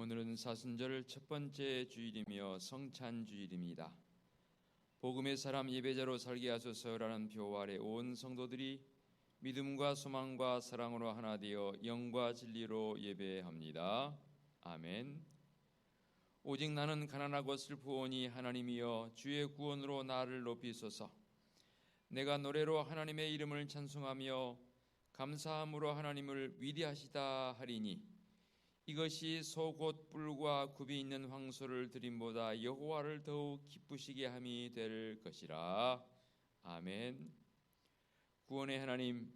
오늘은 사순절 첫 번째 주일이며 성찬주일입니다. 복음의 사람 예배자로 살게 하소서라는 표 아래 온 성도들이 믿음과 소망과 사랑으로 하나 되어 영과 진리로 예배합니다. 아멘. 오직 나는 가난하고 슬프오니 하나님이여 주의 구원으로 나를 높이소서. 내가 노래로 하나님의 이름을 찬송하며 감사함으로 하나님을 위대하시다 하리니 이것이 소 곧 뿔과 굽이 있는 황소를 드림보다 여호와를 더욱 기쁘시게 함이 될 것이라. 아멘. 구원의 하나님,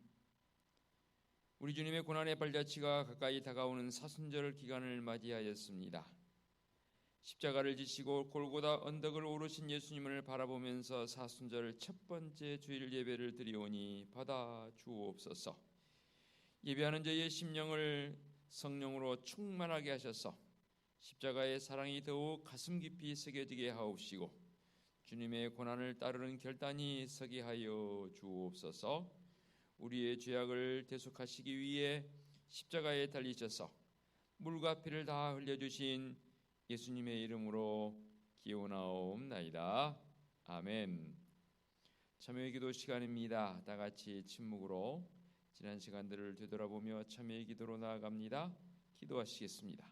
우리 주님의 고난의 발자취가 가까이 다가오는 사순절 기간을 맞이하였습니다. 십자가를 지시고 골고다 언덕을 오르신 예수님을 바라보면서 사순절 첫 번째 주일 예배를 드리오니 받아 주옵소서. 예배하는 저희의 심령을 성령으로 충만하게 하셔서 십자가의 사랑이 더욱 가슴 깊이 새겨지게 하옵시고 주님의 고난을 따르는 결단이 서게 하여 주옵소서. 우리의 죄악을 대속하시기 위해 십자가에 달리셔서 물과 피를 다 흘려주신 예수님의 이름으로 기원하옵나이다. 아멘. 참여의 기도 시간입니다. 다 같이 침묵으로 지난 시간들을 되돌아보며 참여의 기도로 나아갑니다. 기도하시겠습니다.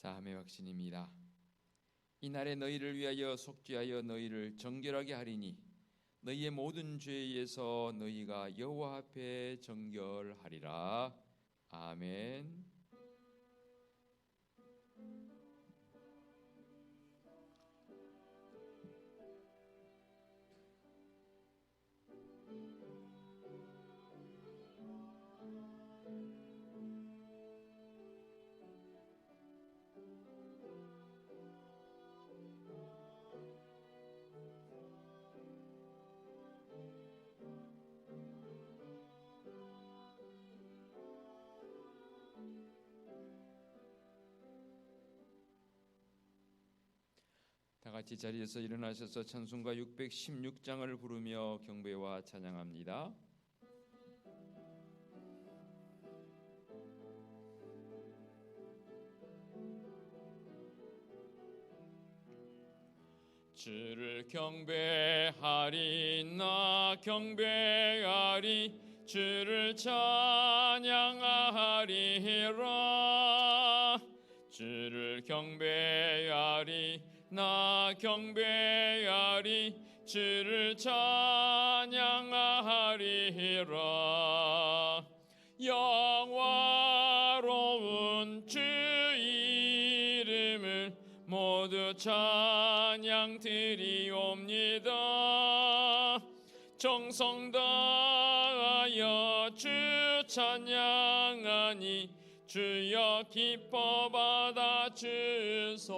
사함의 확신입니다. 이날에 너희를 위하여 속죄하여 너희를 정결하게 하리니 너희의 모든 죄에 의해서 너희가 여호와 앞에 정결하리라. 아멘. 다 같이 자리에서 일어나셔서 찬송가 616장을 부르며 경배와 찬양합니다. 주를 경배하리 나 경배하리 주를 찬양하리라. 주를 경배하리 나 경배하리 주를 찬양하리라. 영화로운 주 이름을 모두 찬양 드리옵니다. 정성 다하여 주 찬양하니 주여 기뻐 받아 주소서.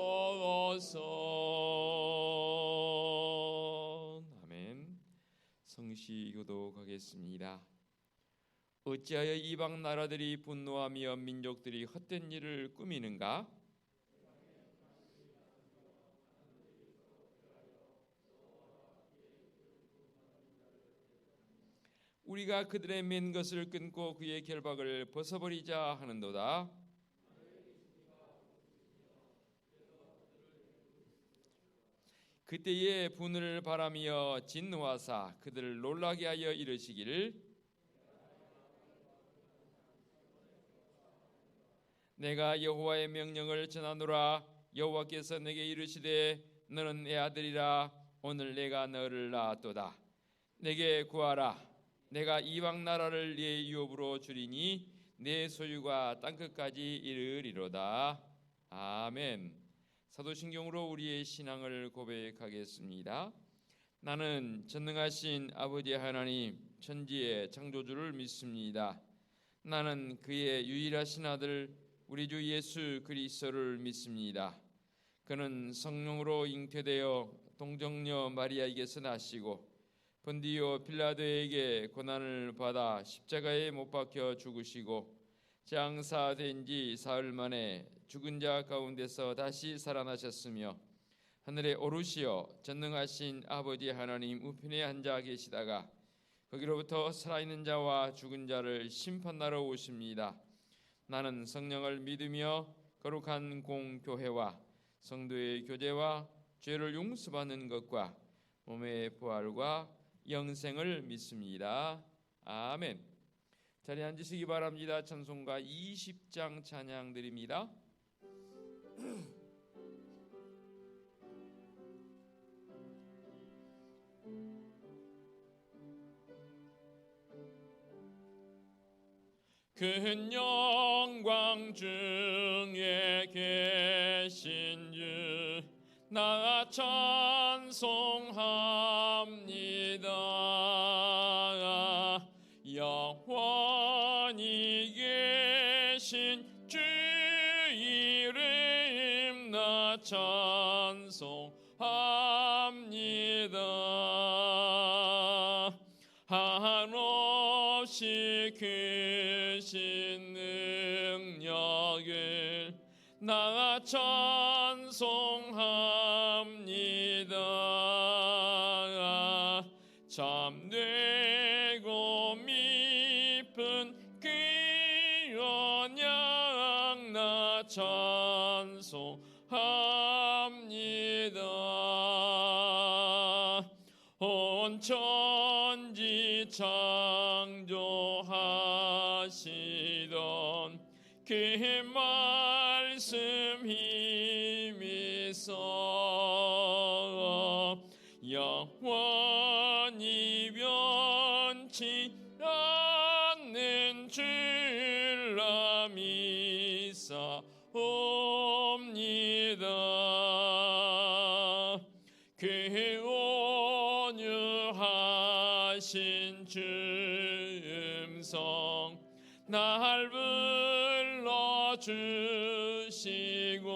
아멘. 성시 교독하겠습니다. 어찌하여 이방 나라들이 분노하며 민족들이 헛된 일을 꾸미는가? 우리가 그들의 맨 것을 끊고 그의 결박을 벗어버리자 하는도다. 그때에 분을 바라며 진노하사 그들을 놀라게 하여 이르시기를 내가 여호와의 명령을 전하노라. 여호와께서 내게 이르시되 너는 내 아들이라. 오늘 내가 너를 낳았도다. 내게 구하라. 내가 이방 나라를 네 유업으로 주리니 내 소유가 땅끝까지 이르리로다. 아멘. 사도신경으로 우리의 신앙을 고백하겠습니다. 나는 전능하신 아버지 하나님 천지의 창조주를 믿습니다. 나는 그의 유일하신 아들 우리 주 예수 그리스도를 믿습니다. 그는 성령으로 잉태되어 동정녀 마리아에게서 나시고 본디오 빌라도에게 고난을 받아 십자가에 못 박혀 죽으시고 장사된 지 사흘 만에 죽은 자 가운데서 다시 살아나셨으며 하늘에 오르시어 전능하신 아버지 하나님 우편에 앉아 계시다가 거기로부터 살아있는 자와 죽은 자를 심판하러 오십니다. 나는 성령을 믿으며 거룩한 공교회와 성도의 교제와 죄를 용서받는 것과 몸의 부활과 영생을 믿습니다. 아멘. 자리에 앉으시기 바랍니다. 찬송가 20장 찬양 드립니다. 큰 영광 중에 계신 주 나 찬송합니다. 영원히 계신 주 이름 나 찬송합니다. 한없이 크신 능력을 나 찬송합니다. 참되고 미쁜 그 언약 나 찬송합니다. 온 천지 창조하시던 그 말씀 힘있어 영원히 변치 않는 줄라 믿사옵니다. 그 온유하신 주 음성 날 불러주시고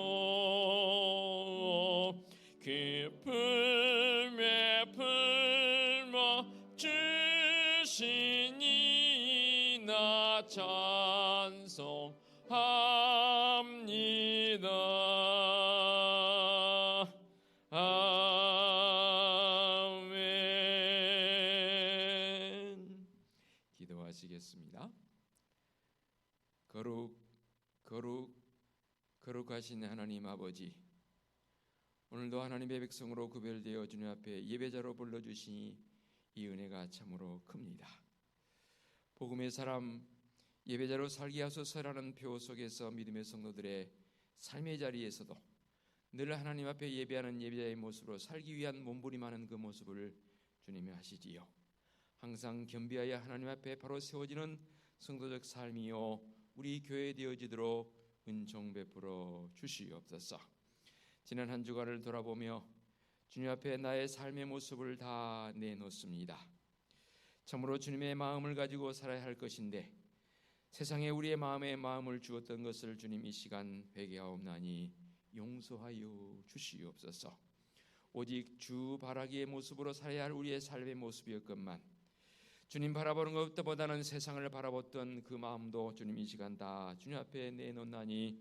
그 품에 품어 주시니 나 찬송합니다. 아멘. 기도하시겠습니다. 거룩하신 하나님 아버지, 오늘도 하나님의 백성으로 구별되어 주님 앞에 예배자로 불러주시니 이 은혜가 참으로 큽니다. 복음의 사람 예배자로 살게 하소서라는 표 속에서 믿음의 성도들의 삶의 자리에서도 늘 하나님 앞에 예배하는 예배자의 모습으로 살기 위한 몸부림하는 그 모습을 주님이 하시지요. 항상 겸비하여 하나님 앞에 바로 세워지는 성도적 삶이요 우리 교회 되어지도록 은총 베풀어 주시옵소서. 지난 한 주간을 돌아보며 주님 앞에 나의 삶의 모습을 다 내놓습니다. 참으로 주님의 마음을 가지고 살아야 할 것인데 세상에 우리의 마음을 주었던 것을 주님 이 시간 회개하옵나니 용서하여 주시옵소서. 오직 주 바라기의 모습으로 살아야 할 우리의 삶의 모습이었건만 주님 바라보는 것보다는 세상을 바라봤던 그 마음도 주님 이 시간 다 주님 앞에 내놓나니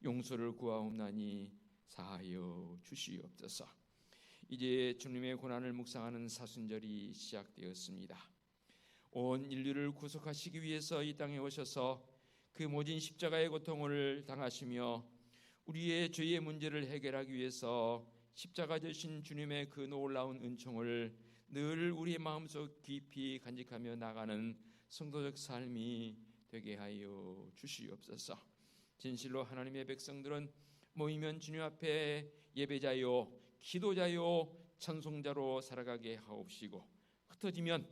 용서를 구하옵나니 사하여 주시옵소서. 이제 주님의 고난을 묵상하는 사순절이 시작되었습니다. 온 인류를 구속하시기 위해서 이 땅에 오셔서 그 모진 십자가의 고통을 당하시며 우리의 죄의 문제를 해결하기 위해서 십자가 되신 주님의 그 놀라운 은총을 늘 우리의 마음속 깊이 간직하며 나가는 성도적 삶이 되게 하여 주시옵소서. 진실로 하나님의 백성들은 모이면 주님 앞에 예배자요 기도자요 찬송자로 살아가게 하옵시고 흩어지면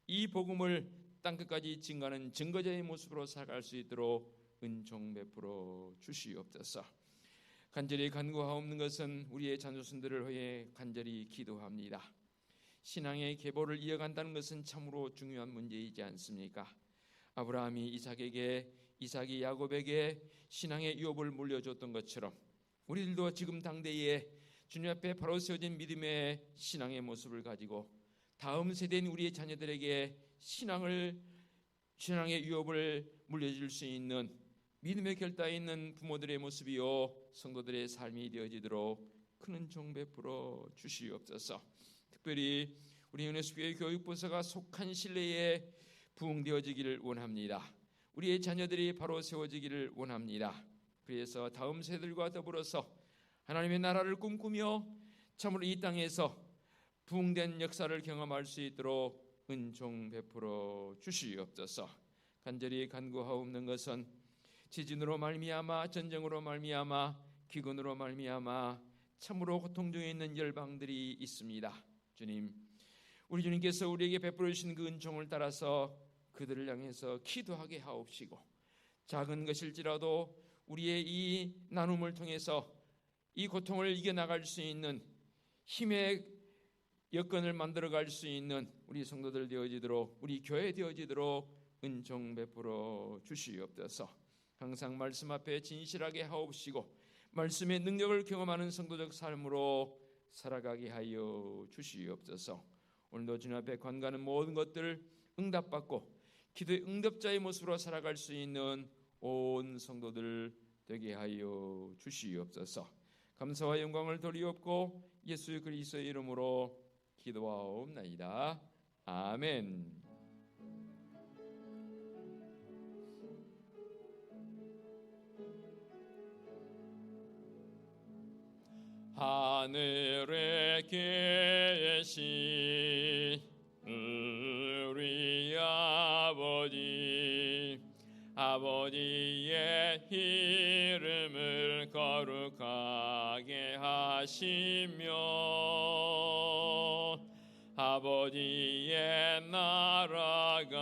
이 복음을 땅끝까지 증거하는 증거자의 모습으로 살아갈 수 있도록 은총 베풀어 주시옵소서. 간절히 간구하옵는 것은 우리의 자녀손들을 위해 간절히 기도합니다. 신앙의 계보를 이어간다는 것은 참으로 중요한 문제이지 않습니까? 아브라함이 이삭에게, 이삭이 야곱에게 신앙의 유업을 물려줬던 것처럼 우리들도 지금 당대에 주님 앞에 바로 세워진 믿음의 신앙의 모습을 가지고 다음 세대인 우리의 자녀들에게 신앙의 유업을 물려줄 수 있는 믿음의 결단이 있는 부모들의 모습이요 성도들의 삶이 되어지도록 큰 은총 베풀어 주시옵소서. 특별히 우리 은혜수교회 교육부서가 속한 신뢰에 부응되어지기를 원합니다. 우리의 자녀들이 바로 세워지기를 원합니다. 그래서 다음 세대들과 더불어서 하나님의 나라를 꿈꾸며 참으로 이 땅에서 부흥된 역사를 경험할 수 있도록 은총 베풀어 주시옵소서. 간절히 간구하옵는 것은 지진으로 말미암아, 전쟁으로 말미암아, 기근으로 말미암아 참으로 고통 중에 있는 열방들이 있습니다. 주님, 우리 주님께서 우리에게 베풀어 주신 그 은총을 따라서 그들을 향해서 기도하게 하옵시고, 작은 것일지라도 우리의 이 나눔을 통해서 이 고통을 이겨나갈 수 있는 힘의 여건을 만들어갈 수 있는 우리 성도들 되어지도록, 우리 교회 되어지도록 은총 베풀어 주시옵소서. 항상 말씀 앞에 진실하게 하옵시고 말씀의 능력을 경험하는 성도적 삶으로 살아가게 하여 주시옵소서. 오늘도 주님 앞에 간구하는 모든 것들을 응답받고 기도의 응답자의 모습으로 살아갈 수 있는 온 성도들 되게 하여 주시옵소서. 감사와 영광을 돌리옵고 예수 그리스도의 이름으로 기도하옵나이다. 아멘. 하늘에 계신 우리 아버지의 이름을 거룩하게 하시며 아버지의 나라가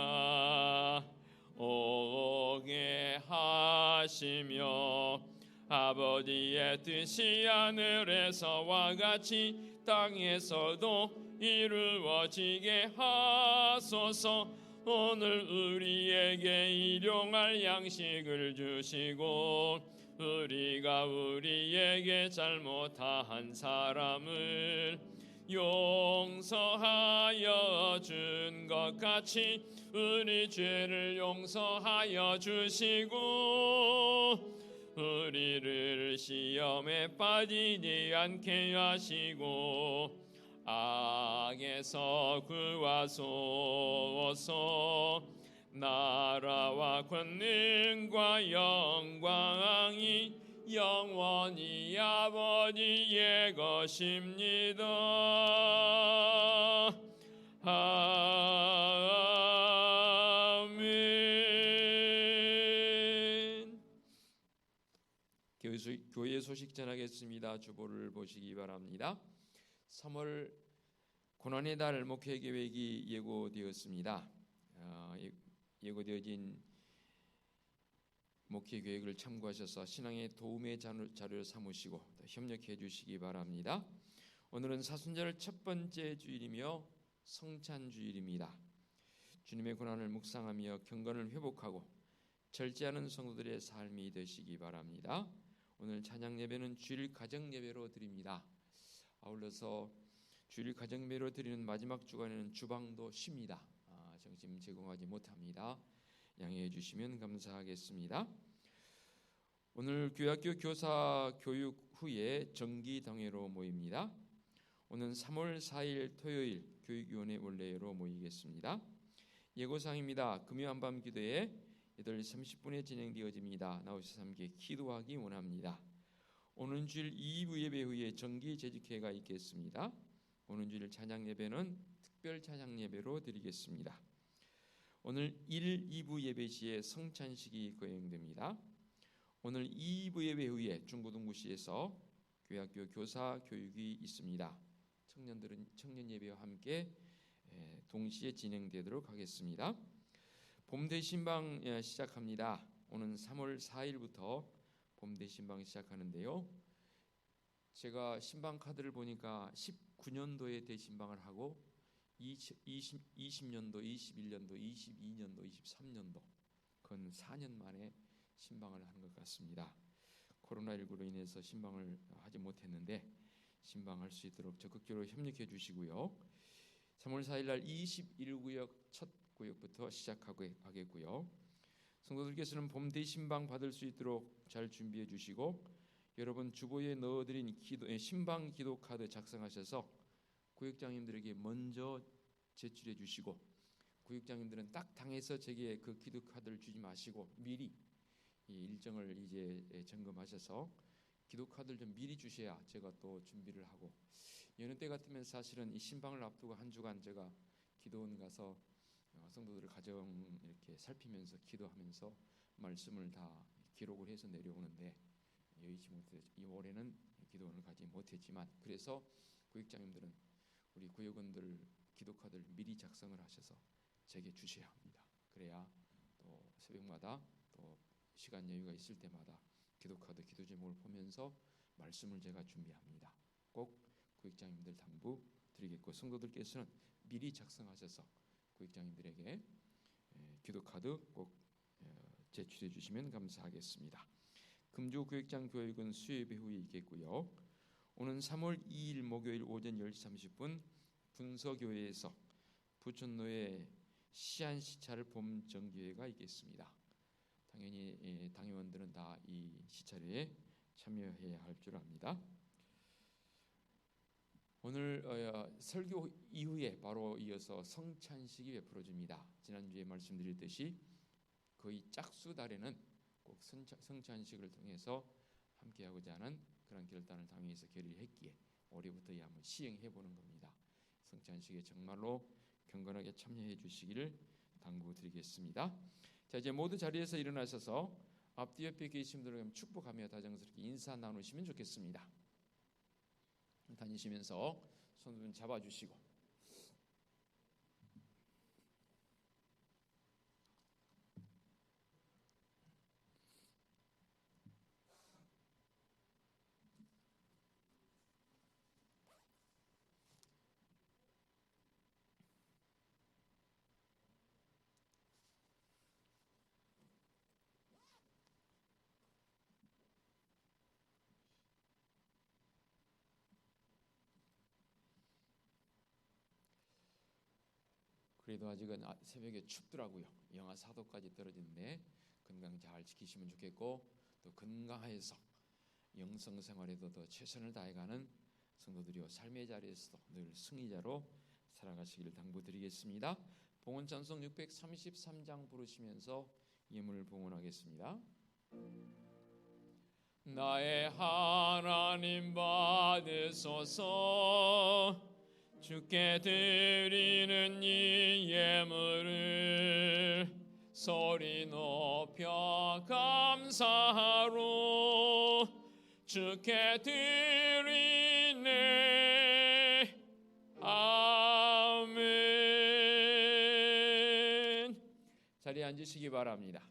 오게 하시며 아버지의 뜻이 하늘에서와 같이 땅에서도 이루어지게 하소서. 오늘 우리에게 일용할 양식을 주시고 우리가 우리에게 잘못한 사람을 용서하여 준 것 같이 우리 죄를 용서하여 주시고 우리를 시험에 빠지지 않게 하시고 악에서 구하소서. 나라와 권능과 영광이 영원히 아버지의 것입니다. 아멘. 교회 소식 전하겠습니다. 주보를 보시기 바랍니다. 3월 고난의 달 목회 계획이 예고되었습니다. 예고되어진 목회 계획을 참고하셔서 신앙의 도움의 자료를 삼으시고 협력해 주시기 바랍니다. 오늘은 사순절 첫 번째 주일이며 성찬 주일입니다. 주님의 고난을 묵상하며 경건을 회복하고 절제하는 성도들의 삶이 되시기 바랍니다. 오늘 찬양 예배는 주일 가정 예배로 드립니다. 아울러서 주일 가정 예배로 드리는 마지막 주간에는 주방도 쉽니다. 점심 제공하지 못합니다. 양해해 주시면 감사하겠습니다. 오늘 교학교 교사 교육 후에 정기당회로 모입니다. 오늘 3월 4일 토요일 교육위원회 원래로 모이겠습니다. 예고사항입니다. 금요 한밤 기도회 8시 30분에 진행되어집니다. 나오셔서 함께 기도하기 원합니다. 오는 주일 2부 예배 후에 정기 재직회가 있겠습니다. 오는 주일 찬양 예배는 특별 찬양 예배로 드리겠습니다. 오늘 1, 2부 예배 시에 성찬식이 거행됩니다. 오늘 2부 예배 후에 중고등부시에서 교학교 교사 교육이 있습니다. 청년들은 청년 예배와 함께 동시에 진행되도록 하겠습니다. 봄 대신방 시작합니다. 오는 3월 4일부터 봄 대신방 시작하는데요. 제가 신방 카드를 보니까 19년도에 대신방을 하고 20년도, 21년도, 22년도, 23년도 건 4년 만에 신방을 하는 것 같습니다. 코로나19로 인해서 신방을 하지 못했는데 신방할 수 있도록 적극적으로 협력해 주시고요. 3월 4일 날 21구역 첫 구역부터 시작하겠고요. 성도들께서는 봄 대신방 받을 수 있도록 잘 준비해 주시고, 여러분 주보에 넣어드린 신방 기도 카드 작성하셔서 구역장님들에게 먼저 제출해 주시고, 구역장님들은 딱 당해서 제게 그 기도 카드를 주지 마시고 미리 이 일정을 이제 점검하셔서 기도 카드를 좀 미리 주셔야 제가 또 준비를 하고, 여느 때 같으면 사실은 이 신방을 앞두고 한 주간 제가 기도원 가서 성도들의 가정 이렇게 살피면서 기도하면서 말씀을 다 기록을 해서 내려오는데 여의치 못해 이 올해는 기도원을 가지 못했지만, 그래서 구역장님들은 우리 구역원들 기도 카드를 미리 작성을 하셔서 제게 주셔야 합니다. 그래야 또 새벽마다 또 시간 여유가 있을 때마다 기도 카드 기도 제목을 보면서 말씀을 제가 준비합니다. 꼭 구역장님들 당부 드리겠고, 성도들께서는 미리 작성하셔서 구역장님들에게 기도 카드 꼭 제출해 주시면 감사하겠습니다. 금주 구역장 교육은 수요예배 후에 있겠고요. 오는 3월 2일 목요일 오전 10시 30분 분서교회에서 부천로에 시안시찰 봄 정기회가 있겠습니다. 당연히 당회원들은 다 이 시찰회에 참여해야 할 줄 압니다. 오늘 설교 이후에 바로 이어서 성찬식이 베풀어집니다. 지난주에 말씀드렸듯이 거의 짝수달에는 꼭 성찬식을 통해서 함께하고자 하는 그런 결단을 당회에서 결의했기에 올해부터 한번 시행해보는 겁니다. 성찬식에 정말로 경건하게 참여해 주시기를 당부드리겠습니다. 자, 이제 모두 자리에서 일어나셔서 앞뒤 옆에 계신 분들과 축복하며 다정스럽게 인사 나누시면 좋겠습니다. 다니시면서 손 좀 잡아주시고, 그래도 아직은 새벽에 춥더라고요. 영하 4도까지 떨어지는데 건강 잘 지키시면 좋겠고, 또 건강해서 영성 생활에도 더 최선을 다해가는 성도들이요 삶의 자리에서도 늘 승리자로 살아가시기를 당부드리겠습니다. 봉헌 찬송 633장 부르시면서 예물을 봉헌하겠습니다. 나의 하나님 받으소서. 주께 드리는 이 예물을 소리 높여 감사로 주께 드리네. 아멘. 자리에 앉으시기 바랍니다.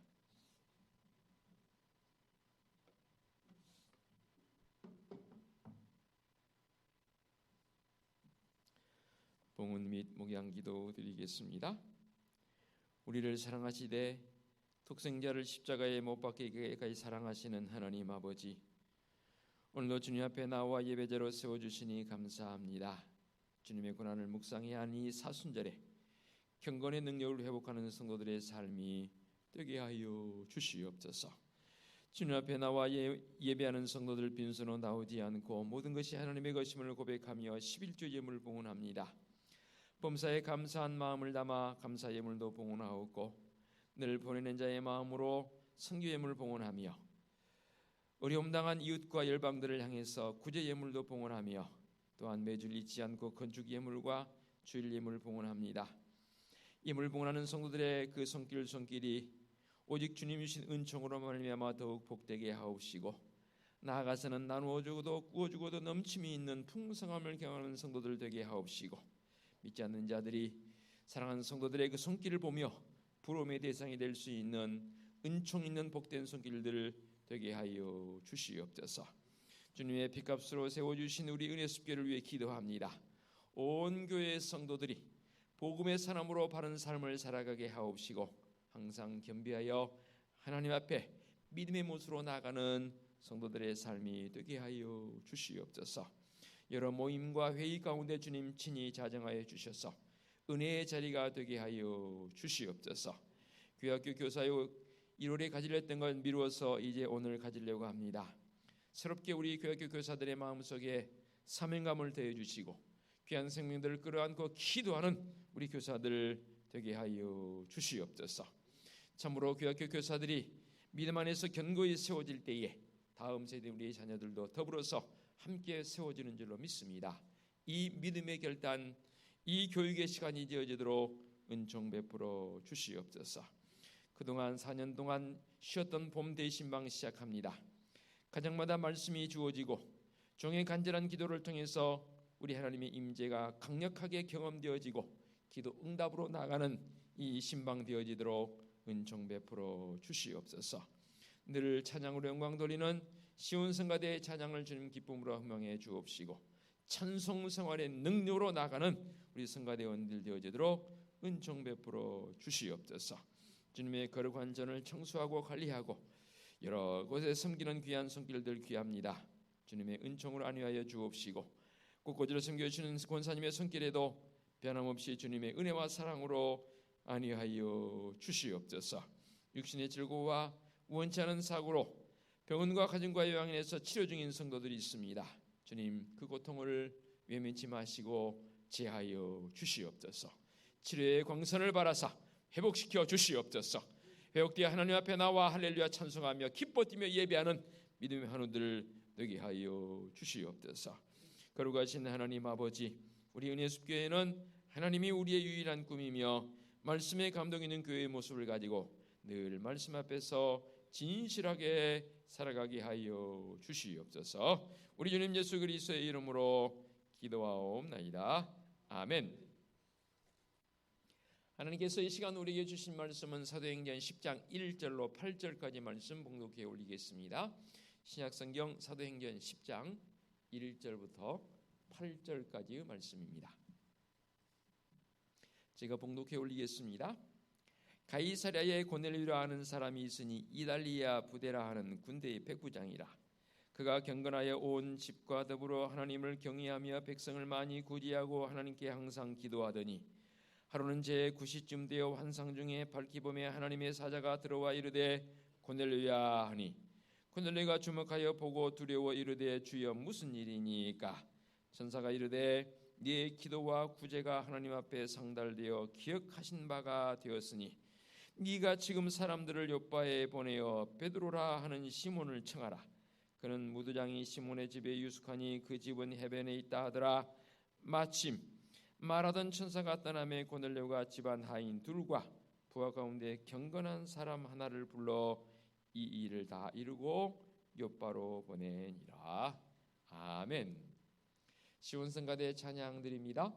봉헌 및 목양기도 드리겠습니다. 우리를 사랑하시되 독생자를 십자가에 못 박히게까지 사랑하시는 하나님 아버지, 오늘도 주님 앞에 나와 예배자로 세워주시니 감사합니다. 주님의 고난을 묵상해야 하니 사순절에 경건의 능력을 회복하는 성도들의 삶이 되게 하여 주시옵소서. 주님 앞에 나와 예배하는 성도들 빈손으로 나오지 않고 모든 것이 하나님의 것임을 고백하며 11조 예물을 봉헌합니다. 범사에 감사한 마음을 담아 감사 예물도 봉헌하옵고, 늘 보내는 자의 마음으로 선교 예물을 봉헌하며 어려움 당한 이웃과 열방들을 향해서 구제 예물도 봉헌하며, 또한 매주 잊지 않고 건축 예물과 주일 예물을 봉헌합니다. 예물 봉헌하는 성도들의 그 손길이 오직 주님 주신 은총으로 말미암아 더욱 복되게 하옵시고, 나아가서는 나누어 주고도 구워 주고도 넘침이 있는 풍성함을 경험하는 성도들 되게 하옵시고, 믿지 않는 자들이 사랑하는 성도들의 그 손길을 보며 부러움의 대상이 될 수 있는 은총 있는 복된 손길들을 되게 하여 주시옵소서. 주님의 피값으로 세워주신 우리 은혜 숲교를 위해 기도합니다. 온 교회의 성도들이 복음의 사람으로 바른 삶을 살아가게 하옵시고 항상 겸비하여 하나님 앞에 믿음의 모습으로 나아가는 성도들의 삶이 되게 하여 주시옵소서. 여러 모임과 회의 가운데 주님 친히 자정하여 주셔서 은혜의 자리가 되게 하여 주시옵소서. 교학교 교사요 1월에 가지려 했던 걸 미루어서 이제 오늘 가지려고 합니다. 새롭게 우리 교학교 교사들의 마음속에 사명감을 더해주시고 귀한 생명들을 끌어안고 기도하는 우리 교사들 되게 하여 주시옵소서. 참으로 교학교 교사들이 믿음 안에서 견고히 세워질 때에 다음 세대 우리의 자녀들도 더불어서 함께 세워지는 줄로 믿습니다. 이 믿음의 결단, 이 교육의 시간이 되어지도록 은총 베풀어 주시옵소서. 그동안 4년 동안 쉬었던 봄 대신방 시작합니다. 가정마다 말씀이 주어지고 종의 간절한 기도를 통해서 우리 하나님의 임재가 강력하게 경험되어지고 기도 응답으로 나가는 이 신방 되어지도록 은총 베풀어 주시옵소서. 늘 찬양으로 영광 돌리는 시온 성가대의 찬양을 주님 기쁨으로 흥명해 주옵시고 찬송 생활의 능력으로 나가는 우리 성가대원들 되어지도록 은총 베풀어 주시옵소서. 주님의 거룩한 전을 청소하고 관리하고 여러 곳에 섬기는 귀한 손길들 귀합니다. 주님의 은총으로 안위하여 주옵시고 꽃꽂이로 섬겨주시는 권사님의 손길에도 변함없이 주님의 은혜와 사랑으로 안위하여 주시옵소서. 육신의 즐거움과 우원치 않은 사고로 병원과 가정과 요양원에서 치료 중인 성도들이 있습니다. 주님 그 고통을 외면치 마시고 제하여 주시옵소서. 치료의 광선을 바라사 회복시켜 주시옵소서. 회복되어 하나님 앞에 나와 할렐루야 찬송하며 기뻐 뛰며 예배하는 믿음의 한우들 되게 하여 주시옵소서. 거룩하신 하나님 아버지, 우리 은혜숲교회는 하나님이 우리의 유일한 꿈이며 말씀에 감동 있는 교회의 모습을 가지고 늘 말씀 앞에서 진실하게 살아가게 하여 주시옵소서. 우리 주님 예수 그리스도의 이름으로 기도하옵나이다. 아멘. 하나님께서 이 시간 우리에게 주신 말씀은 사도행전 10장 1절로 8절까지 말씀 봉독해 올리겠습니다. 신약성경 사도행전 10장 1절부터 8절까지의 말씀입니다. 제가 봉독해 올리겠습니다. 가이사랴에 고넬료라 하는 사람이 있으니 이달리아 부대라 하는 군대의 백부장이라. 그가 경건하여 온 집과 더불어 하나님을 경외하며 백성을 많이 구제하고 하나님께 항상 기도하더니 하루는 제 9시쯤 되어 환상 중에 밝히 보매 하나님의 사자가 들어와 이르되 고넬료야 하니 고넬료가 주목하여 보고 두려워 이르되 주여 무슨 일이니까? 천사가 이르되 네 기도와 구제가 하나님 앞에 상달되어 기억하신 바가 되었으니 네가 지금 사람들을 요바에 보내어 베드로라 하는 시몬을 청하라. 그는 무두장이 시몬의 집에 유숙하니 그 집은 해변에 있다 하더라. 마침 말하던 천사가 떠나매 고넬료가 집안 하인 둘과 부하 가운데 경건한 사람 하나를 불러 이 일을 다 이루고 요바로 보내니라. 아멘. 시온 성가대 찬양 드립니다.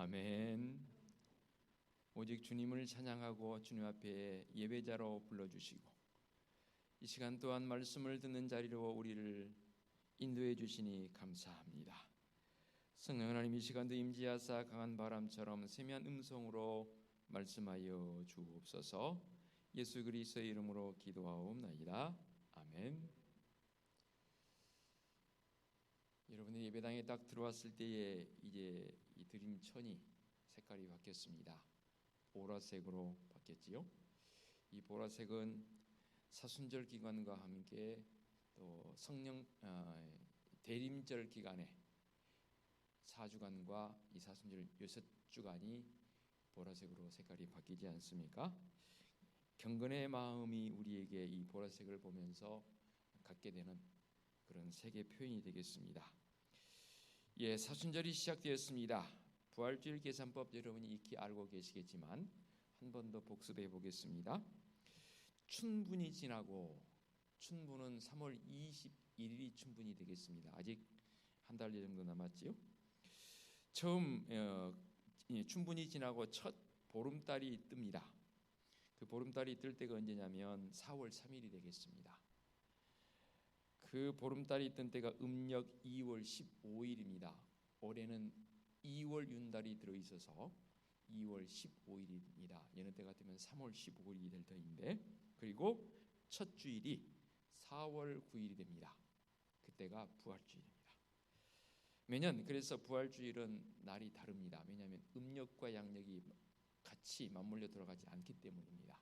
아멘. 오직 주님을 찬양하고 주님 앞에 예배자로 불러주시고 이 시간 또한 말씀을 듣는 자리로 우리를 인도해 주시니 감사합니다. 성령 하나님, 이 시간도 임재하사 강한 바람처럼 세미한 음성으로 말씀하여 주옵소서. 예수 그리스도의 이름으로 기도하옵나이다. 아멘. 여러분이 예배당에 딱 들어왔을 때에 이제 이 드림천이 색깔이 바뀌었습니다. 보라색으로 바뀌었지요. 이 보라색은 사순절 기간과 함께 또 성령 대림절 기간에 4주간과 이 사순절 6주간이 보라색으로 색깔이 바뀌지 않습니까? 경건의 마음이 우리에게 이 보라색을 보면서 갖게 되는 그런 색의 표현이 되겠습니다. 예, 사순절이 시작되었습니다. 부활주일 계산법 여러분이 익히 알고 계시겠지만 한 번 더 복습해 보겠습니다. 춘분이 지나고, 춘분은 3월 21일이 춘분이 되겠습니다. 아직 한 달 정도 남았지요. 처음 춘분이 지나고 첫 보름달이 뜹니다. 그 보름달이 뜰 때가 언제냐면 4월 3일이 되겠습니다. 그 보름달이 뜬 때가 음력 2월 15일입니다. 올해는 2월 윤달이 들어있어서 2월 15일입니다. 여느 때 같으면 3월 15일이 될 터인데, 그리고 첫 주일이 4월 9일이 됩니다. 그때가 부활주일입니다. 매년 그래서 부활주일은 날이 다릅니다. 왜냐하면 음력과 양력이 같이 맞물려 돌아가지 않기 때문입니다.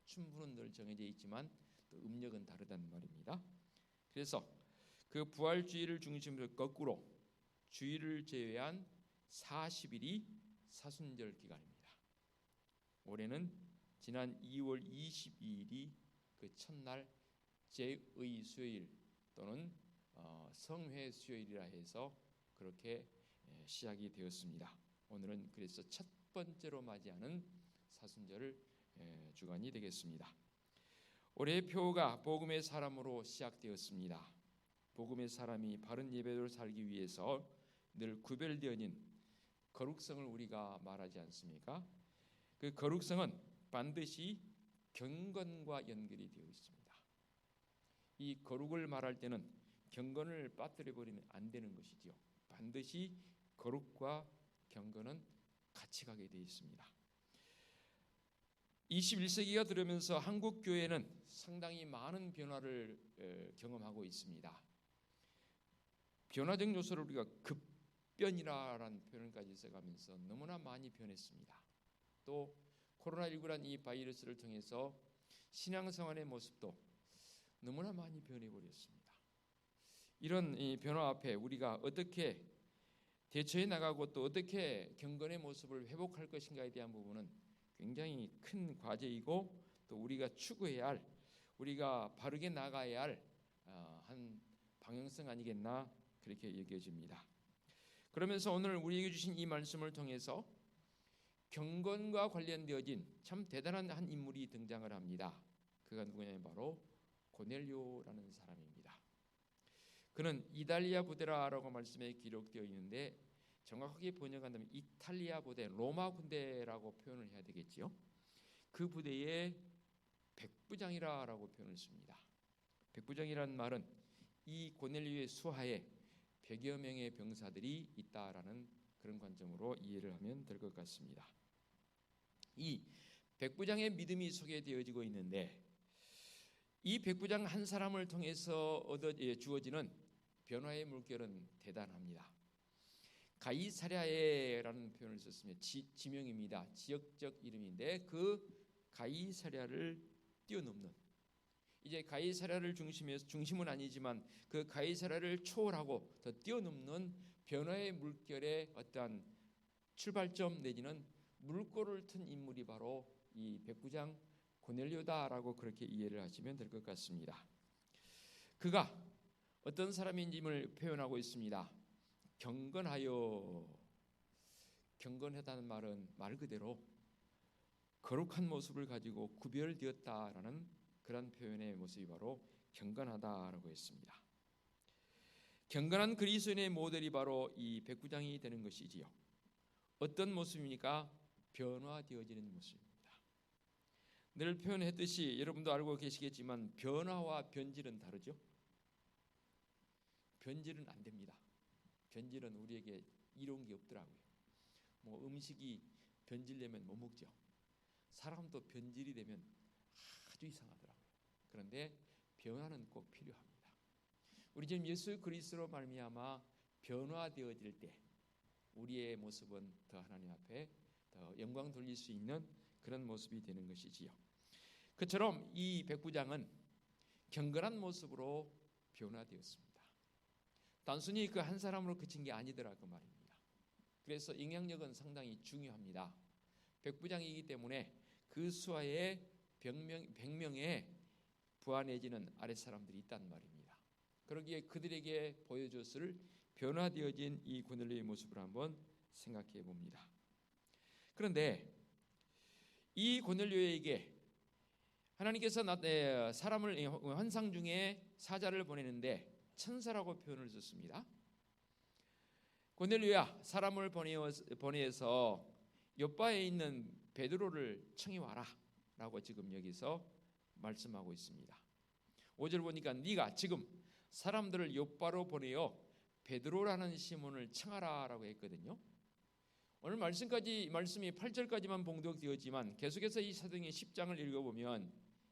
춘분은 늘 정해져 있지만 또 음력은 다르다는 말입니다. 그래서 그 부활주일을 중심으로 거꾸로 주일을 제외한 40일이 사순절 기간입니다. 올해는 지난 2월 22일이 그 첫날 제의 수요일 또는 성회 수요일이라 해서 그렇게 시작이 되었습니다. 오늘은 그래서 첫 번째로 맞이하는 사순절 주간이 되겠습니다. 올해의 표가 복음의 사람으로 시작되었습니다. 복음의 사람이 바른 예배로 살기 위해서 늘 구별되어진 거룩성을 우리가 말하지 않습니까? 그 거룩성은 반드시 경건과 연결이 되어 있습니다. 이 거룩을 말할 때는 경건을 빠뜨려 버리면 안 되는 것이지요. 반드시 거룩과 경건은 같이 가게 되어 있습니다. 21세기가 들어오면서 한국 교회는 상당히 많은 변화를 경험하고 있습니다. 변화적 요소를 우리가 급변이라는 표현까지 써가면서 너무나 많이 변했습니다. 또 코로나19란 이 바이러스를 통해서 신앙생활의 모습도 너무나 많이 변해버렸습니다. 이런 이 변화 앞에 우리가 어떻게 대처해 나가고 또 어떻게 경건의 모습을 회복할 것인가에 대한 부분은 굉장히 큰 과제이고 또 우리가 추구해야 할, 우리가 바르게 나가야 할 한 방향성 아니겠나 그렇게 여겨집니다. 그러면서 오늘 우리에게 주신 이 말씀을 통해서 경건과 관련되어진 참 대단한 한 인물이 등장을 합니다. 그가 누구냐면 바로 고넬료라는 사람입니다. 그는 이달리아 부대라고 말씀에 기록되어 있는데 정확하게 번역한다면 이탈리아 부대, 로마 군대라고 표현을 해야 되겠지요. 그 부대의 백부장이라고 표현을 씁니다. 백부장이라는 말은 이 고넬료의 수하에 100여 명의 병사들이 있다라는 그런 관점으로 이해를 하면 될 것 같습니다. 이 백부장의 믿음이 소개되어지고 있는데 이 백부장 한 사람을 통해서 주어지는 변화의 물결은 대단합니다. 가이사랴라는 표현을 썼으며 지명입니다. 지역적 이름인데 그 가이사랴를 뛰어넘는, 이제 가이사랴를 중심은 아니지만 그 가이사랴를 초월하고 더 뛰어넘는 변화의 물결의 어떠한 출발점 내지는 물꼬를 튼 인물이 바로 이 백부장 고넬료다라고 그렇게 이해를 하시면 될 것 같습니다. 그가 어떤 사람인지를 표현하고 있습니다. 경건하다는 말은 말 그대로 거룩한 모습을 가지고 구별되었다라는 그런 표현의 모습이 바로 경건하다라고 했습니다. 경건한 그리스도인의 모델이 바로 이 백부장이 되는 것이지요. 어떤 모습입니까? 변화되어지는 모습입니다. 늘 표현했듯이 여러분도 알고 계시겠지만 변화와 변질은 다르죠. 변질은 안 됩니다. 변질은 우리에게 이로운 게 없더라고요. 뭐 음식이 변질되면 못 먹죠. 사람도 변질이 되면 아주 이상하더라고요. 그런데 변화는 꼭 필요합니다. 우리 지금 예수 그리스도로 말미암아 변화되어질 때 우리의 모습은 더 하나님 앞에 더 영광 돌릴 수 있는 그런 모습이 되는 것이지요. 그처럼 이 백부장은 경건한 모습으로 변화되었습니다. 단순히 그 한 사람으로 그친 게 아니더라고 말입니다. 그래서 영향력은 상당히 중요합니다. 백부장이기 때문에 그 수하에 100명의 부하 내지는 아랫사람들이 있단 말입니다. 그러기에 그들에게 보여줬을 변화되어진 이 고넬료의 모습을 한번 생각해 봅니다. 그런데 이 고넬료에게 하나님께서 사람을 환상 중에 사자를 보내는데 천사라고 표현을 썼습니다. 고넬료야, 사람을 보내서 요바에 있는 베드로를 청해 와라 라고 지금 여기서 말씀하고 있습니다. 5절 보니까 네가 지금 사람들을 요바로 보내어 베드로라는 시몬을 청하라 라고 했거든요. 오늘 말씀이 8절까지만 봉독되었지만 계속해서 이 사도행전 10장을 읽어보면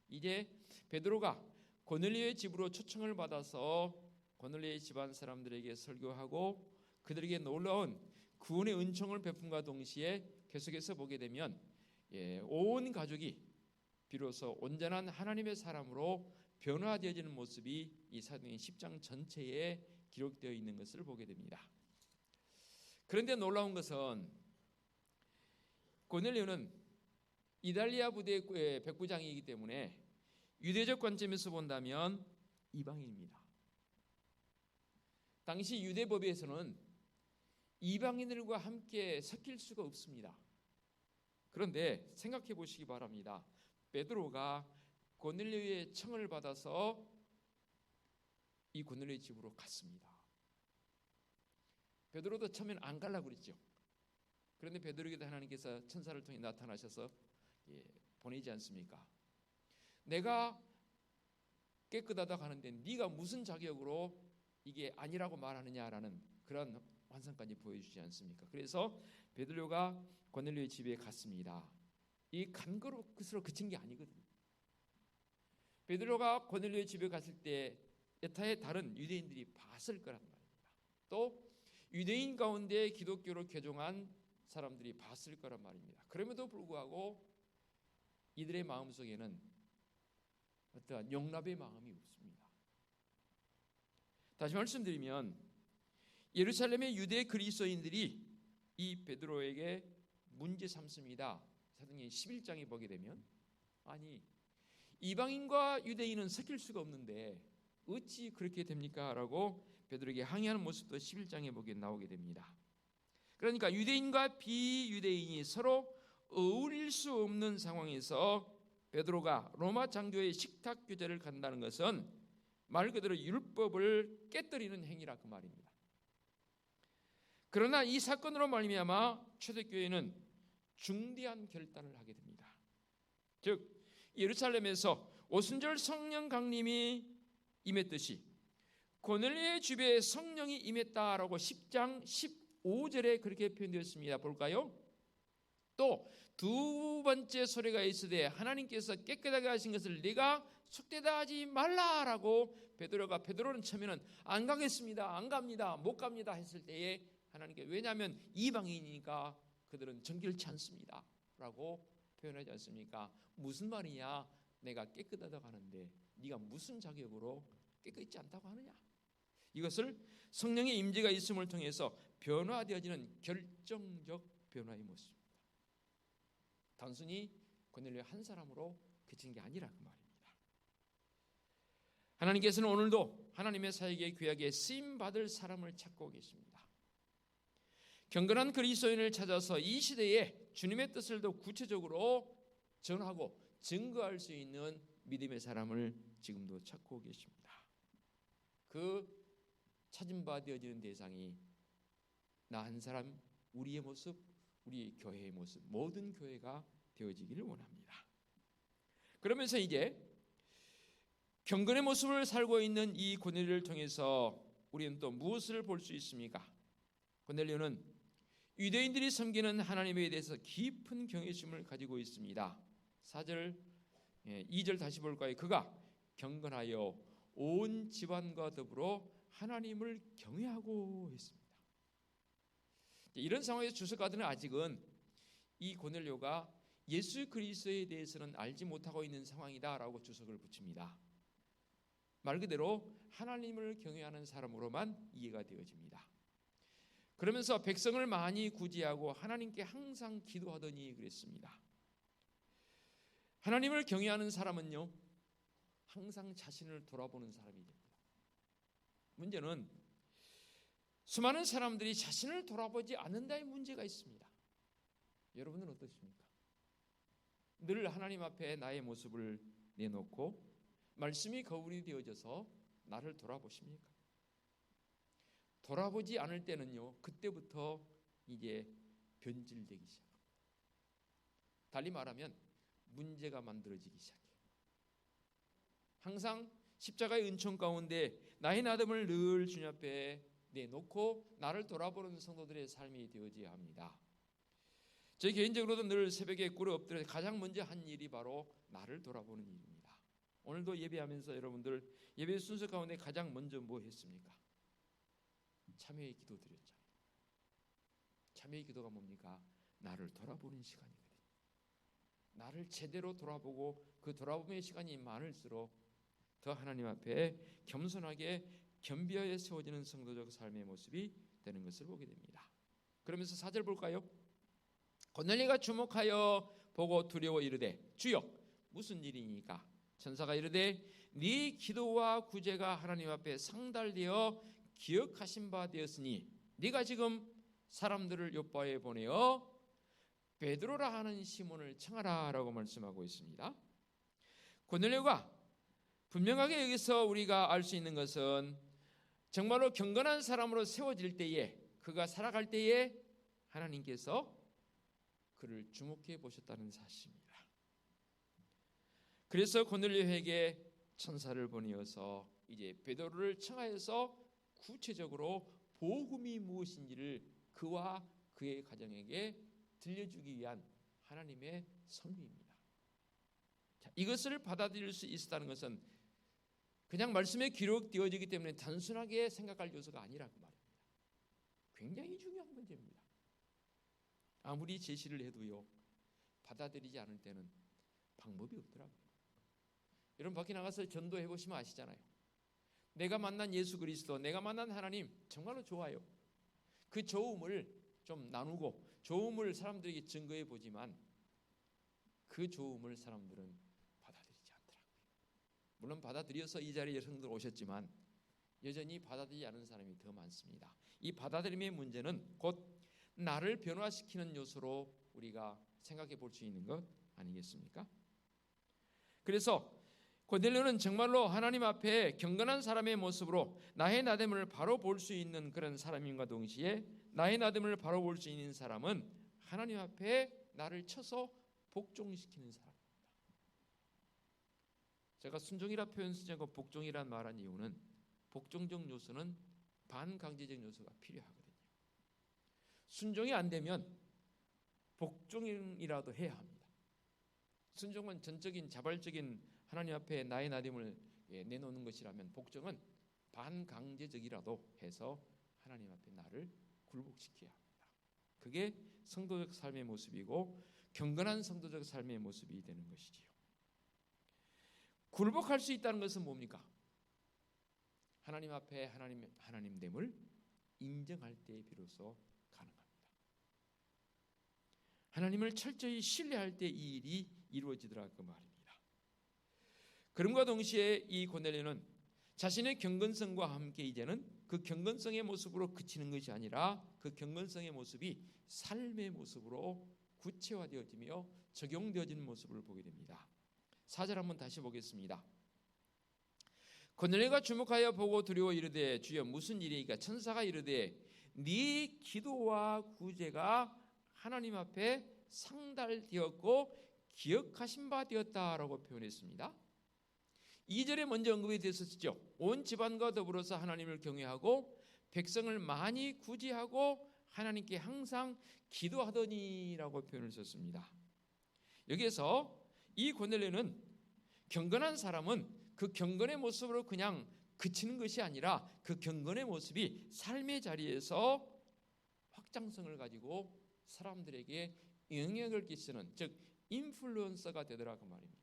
이제 베드로가 고넬료의 집으로 초청을 받아서 고넬료의 집안 사람들에게 설교하고 그들에게 놀라운 구원의 은총을 베품과 동시에 계속해서 보게 되면 온 가족이 비로소 온전한 하나님의 사람으로 변화되어지는 모습이 이 사도행전 10장 전체에 기록되어 있는 것을 보게 됩니다. 그런데 놀라운 것은 고넬료는 이달리아 부대의 백부장이기 때문에 유대적 관점에서 본다면 이방인입니다. 당시 유대법에서는 이방인들과 함께 섞일 수가 없습니다. 그런데 생각해 보시기 바랍니다. 베드로가 고넬료의 청을 받아서 이 고넬료의 집으로 갔습니다. 베드로도 처음엔 안 가려고 그랬죠. 그런데 베드로에게도 하나님께서 천사를 통해 나타나셔서 보내지 않습니까? 내가 깨끗하다고 하는데 네가 무슨 자격으로 이게 아니라고 말하느냐라는 그런 환상까지 보여주지 않습니까? 그래서 베드로가 고넬료의 집에 갔습니다. 이 간 것으로 그친 게 아니거든요. 베드로가 고넬료의 집에 갔을 때 여타의 다른 유대인들이 봤을 거란 말입니다. 또 유대인 가운데 기독교로 개종한 사람들이 봤을 거란 말입니다. 그럼에도 불구하고 이들의 마음속에는 어떠한 용납의 마음이 없습니다. 다시 말씀드리면 예루살렘의 유대 그리스도인들이 이 베드로에게 문제 삼습니다. 사도행전 11장에 보게 되면 아니 이방인과 유대인은 섞일 수가 없는데 어찌 그렇게 됩니까? 라고 베드로에게 항의하는 모습도 11장에 보게 나오게 됩니다. 그러니까 유대인과 비유대인이 서로 어울릴 수 없는 상황에서 베드로가 로마 장교의 식탁 교제를 간다는 것은 말 그대로 율법을 깨뜨리는 행위라 그 말입니다. 그러나 이 사건으로 말미암아 초대교회는 중대한 결단을 하게 됩니다. 즉 예루살렘에서 오순절 성령 강림이 임했듯이 고넬료의 집에 성령이 임했다라고 10장 15절에 그렇게 표현되었습니다. 볼까요? 또 두 번째 소리가 있으되 하나님께서 깨끗하게 하신 것을 네가 속되다 하지 말라라고 베드로는 처음에는 안 가겠습니다, 안 갑니다, 못 갑니다 했을 때에 하나님께 왜냐하면 이방인이니까 그들은 정결치 않습니다 라고 표현하지 않습니까? 무슨 말이냐? 내가 깨끗하다고 하는데 네가 무슨 자격으로 깨끗지 않다고 하느냐? 이것을 성령의 임재가 있음을 통해서 변화되어지는 결정적 변화의 모습입니다. 단순히 고넬료 한 사람으로 그친 게 아니라 그 말입니다. 하나님께서는 오늘도 하나님의 사역에 귀하게 쓰임받을 사람을 찾고 계십니다. 경건한 그리스도인을 찾아서 이 시대에 주님의 뜻을 더 구체적으로 전하고 증거할 수 있는 믿음의 사람을 지금도 찾고 계십니다. 그 찾은 바 되어지는 대상이 나 한 사람, 우리의 모습, 우리 교회의 모습, 모든 교회가 되어지기를 원합니다. 그러면서 이제 경건의 모습을 살고 있는 이 고넬료를 통해서 우리는 또 무엇을 볼 수 있습니까? 고넬료는 유대인들이 섬기는 하나님에 대해서 깊은 경외심을 가지고 있습니다. 4절, 2절 다시 볼까요? 그가 경건하여 온 집안과 더불어 하나님을 경외하고 했습니다. 이런 상황에서 주석가들은 아직은 이 고넬료가 예수 그리스도에 대해서는 알지 못하고 있는 상황이다라고 주석을 붙입니다. 말 그대로 하나님을 경외하는 사람으로만 이해가 되어집니다. 그러면서 백성을 많이 구제하고 하나님께 항상 기도하더니 그랬습니다. 하나님을 경외하는 사람은요, 항상 자신을 돌아보는 사람이 됩니다. 문제는 수많은 사람들이 자신을 돌아보지 않는다의 문제가 있습니다. 여러분은 어떠십니까? 늘 하나님 앞에 나의 모습을 내놓고 말씀이 거울이 되어져서 나를 돌아보십니까? 돌아보지 않을 때는요, 그때부터 이제 변질되기 시작합니다. 달리 말하면 문제가 만들어지기 시작해요. 항상 십자가의 은총 가운데 나의 나됨을 늘 주님 앞에 내놓고 나를 돌아보는 성도들의 삶이 되어져야 합니다. 제 개인적으로도 늘 새벽에 꿇어 엎드려 가장 먼저 한 일이 바로 나를 돌아보는 일입니다. 오늘도 예배하면서 여러분들 예배 순서 가운데 가장 먼저 뭐 했습니까? 참회의 기도 드렸잖아요. 참회의 기도가 뭡니까? 나를 돌아보는 시간이거든요. 나를 제대로 돌아보고 그 돌아보는 시간이 많을수록 더 하나님 앞에 겸손하게 겸비하여 세워지는 성도적 삶의 모습이 되는 것을 보게 됩니다. 그러면서 4절 볼까요? 고넬료가 주목하여 보고 두려워 이르되 주여 무슨 일이니까? 천사가 이르되 네 기도와 구제가 하나님 앞에 상달되어 기억하신 바 되었으니 네가 지금 사람들을 요바에 보내어 베드로라 하는 시몬을 청하라 라고 말씀하고 있습니다. 고넬료가 분명하게 여기서 우리가 알 수 있는 것은 정말로 경건한 사람으로 세워질 때에 그가 살아갈 때에 하나님께서 그를 주목해 보셨다는 사실입니다. 그래서 고넬료에게 천사를 보내어서 이제 베드로를 청하여서 구체적으로 복음이 무엇인지를 그와 그의 가정에게 들려주기 위한 하나님의 섭리입니다. 자, 이것을 받아들일 수 있었다는 것은 그냥 말씀에 기록되어지기 때문에 단순하게 생각할 요소가 아니라고 말입니다. 굉장히 중요한 문제입니다. 아무리 제시를 해도요, 받아들이지 않을 때는 방법이 없더라고요. 여러분 밖에 나가서 전도해 보시면 아시잖아요. 내가 만난 예수 그리스도, 내가 만난 하나님 정말로 좋아요. 그 좋음을 좀 나누고 좋음을 사람들에게 증거해 보지만 그 좋음을 사람들은 받아들이지 않더라고요. 물론 받아들여서 이 자리에 성도들 오셨지만 여전히 받아들이지 않은 사람이 더 많습니다. 이 받아들임의 문제는 곧 나를 변화시키는 요소로 우리가 생각해 볼 수 있는 것 아니겠습니까? 그래서 고넬료는 정말로 하나님 앞에 경건한 사람의 모습으로 나의 나됨을 바로 볼 수 있는 그런 사람인가 동시에 나의 나됨을 바로 볼 수 있는 사람은 하나님 앞에 나를 쳐서 복종시키는 사람입니다. 제가 순종이라 표현 쓰지 않고 복종이란 말한 이유는 복종적 요소는 반강제적 요소가 필요하거든요. 순종이 안 되면 복종이라도 해야 합니다. 순종은 전적인 자발적인 하나님 앞에 나의 나됨을 내놓는 것이라면 복종은 반강제적이라도 해서 하나님 앞에 나를 굴복시켜야 합니다. 그게 성도적 삶의 모습이고 경건한 성도적 삶의 모습이 되는 것이지요. 굴복할 수 있다는 것은 뭡니까? 하나님 앞에 하나님됨을 인정할 때 비로소 가능합니다. 하나님을 철저히 신뢰할 때 이 일이 이루어지더라 그 말입니다. 그럼과 동시에 이 고넬료는 자신의 경건성과 함께 이제는 그 경건성의 모습으로 그치는 것이 아니라 그 경건성의 모습이 삶의 모습으로 구체화되어지며 적용되어지는 모습을 보게 됩니다. 4절 한번 다시 보겠습니다. 고넬료가 주목하여 보고 두려워 이르되 주여 무슨 일이니까? 천사가 이르되 네 기도와 구제가 하나님 앞에 상달되었고 기억하신 바 되었다라고 표현했습니다. 2절에 먼저 언급이 됐었죠. 온 집안과 더불어서 하나님을 경외하고 백성을 많이 구제하고 하나님께 항상 기도하더니라고 표현을 썼습니다. 여기에서 이 고넬료는 경건한 사람은 그 경건의 모습으로 그냥 그치는 것이 아니라 그 경건의 모습이 삶의 자리에서 확장성을 가지고 사람들에게 영향을 끼치는, 즉 인플루언서가 되더라 그 말입니다.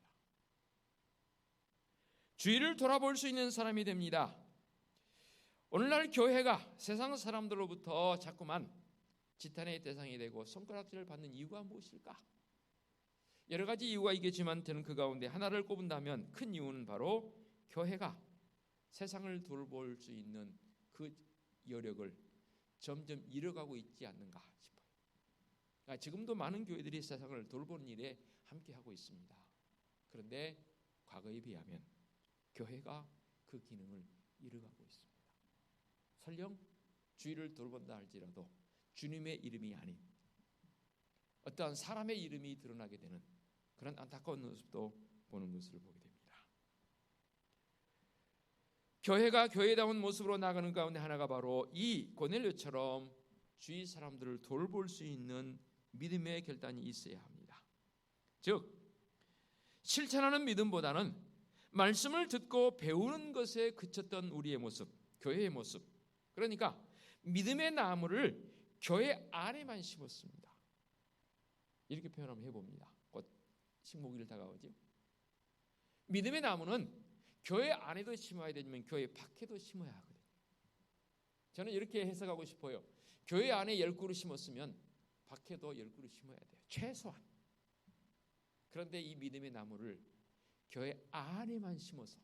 주위를 돌아볼 수 있는 사람이 됩니다. 오늘날 교회가 세상 사람들로부터 자꾸만 지탄의 대상이 되고 손가락질을 받는 이유가 무엇일까? 여러 가지 이유가 있겠지만 저는 그 가운데 하나를 꼽은다면 큰 이유는 바로 교회가 세상을 돌볼 수 있는 그 여력을 점점 잃어가고 있지 않는가 싶어요. 그러니까 지금도 많은 교회들이 세상을 돌보는 일에 함께하고 있습니다. 그런데 과거에 비하면 교회가 그 기능을 잃어가고 있습니다. 설령 주위를 돌본다 할지라도 주님의 이름이 아닌 어떠한 사람의 이름이 드러나게 되는 그런 안타까운 모습도 보는 것을 보게 됩니다. 교회가 교회다운 모습으로 나가는 가운데 하나가 바로 이 고넬료처럼 주위 사람들을 돌볼 수 있는 믿음의 결단이 있어야 합니다. 즉 실천하는 믿음보다는 말씀을 듣고 배우는 것에 그쳤던 우리의 모습, 교회의 모습, 그러니까 믿음의 나무를 교회 안에만 심었습니다. 이렇게 표현 한번 해봅니다. 곧 식목일 다가오죠. 믿음의 나무는 교회 안에도 심어야 되지만 교회 밖에도 심어야 하거든요. 저는 이렇게 해석하고 싶어요. 교회 안에 10그루 심었으면 밖에도 10그루 심어야 돼요. 최소한. 그런데 이 믿음의 나무를 교회 안에만 심어서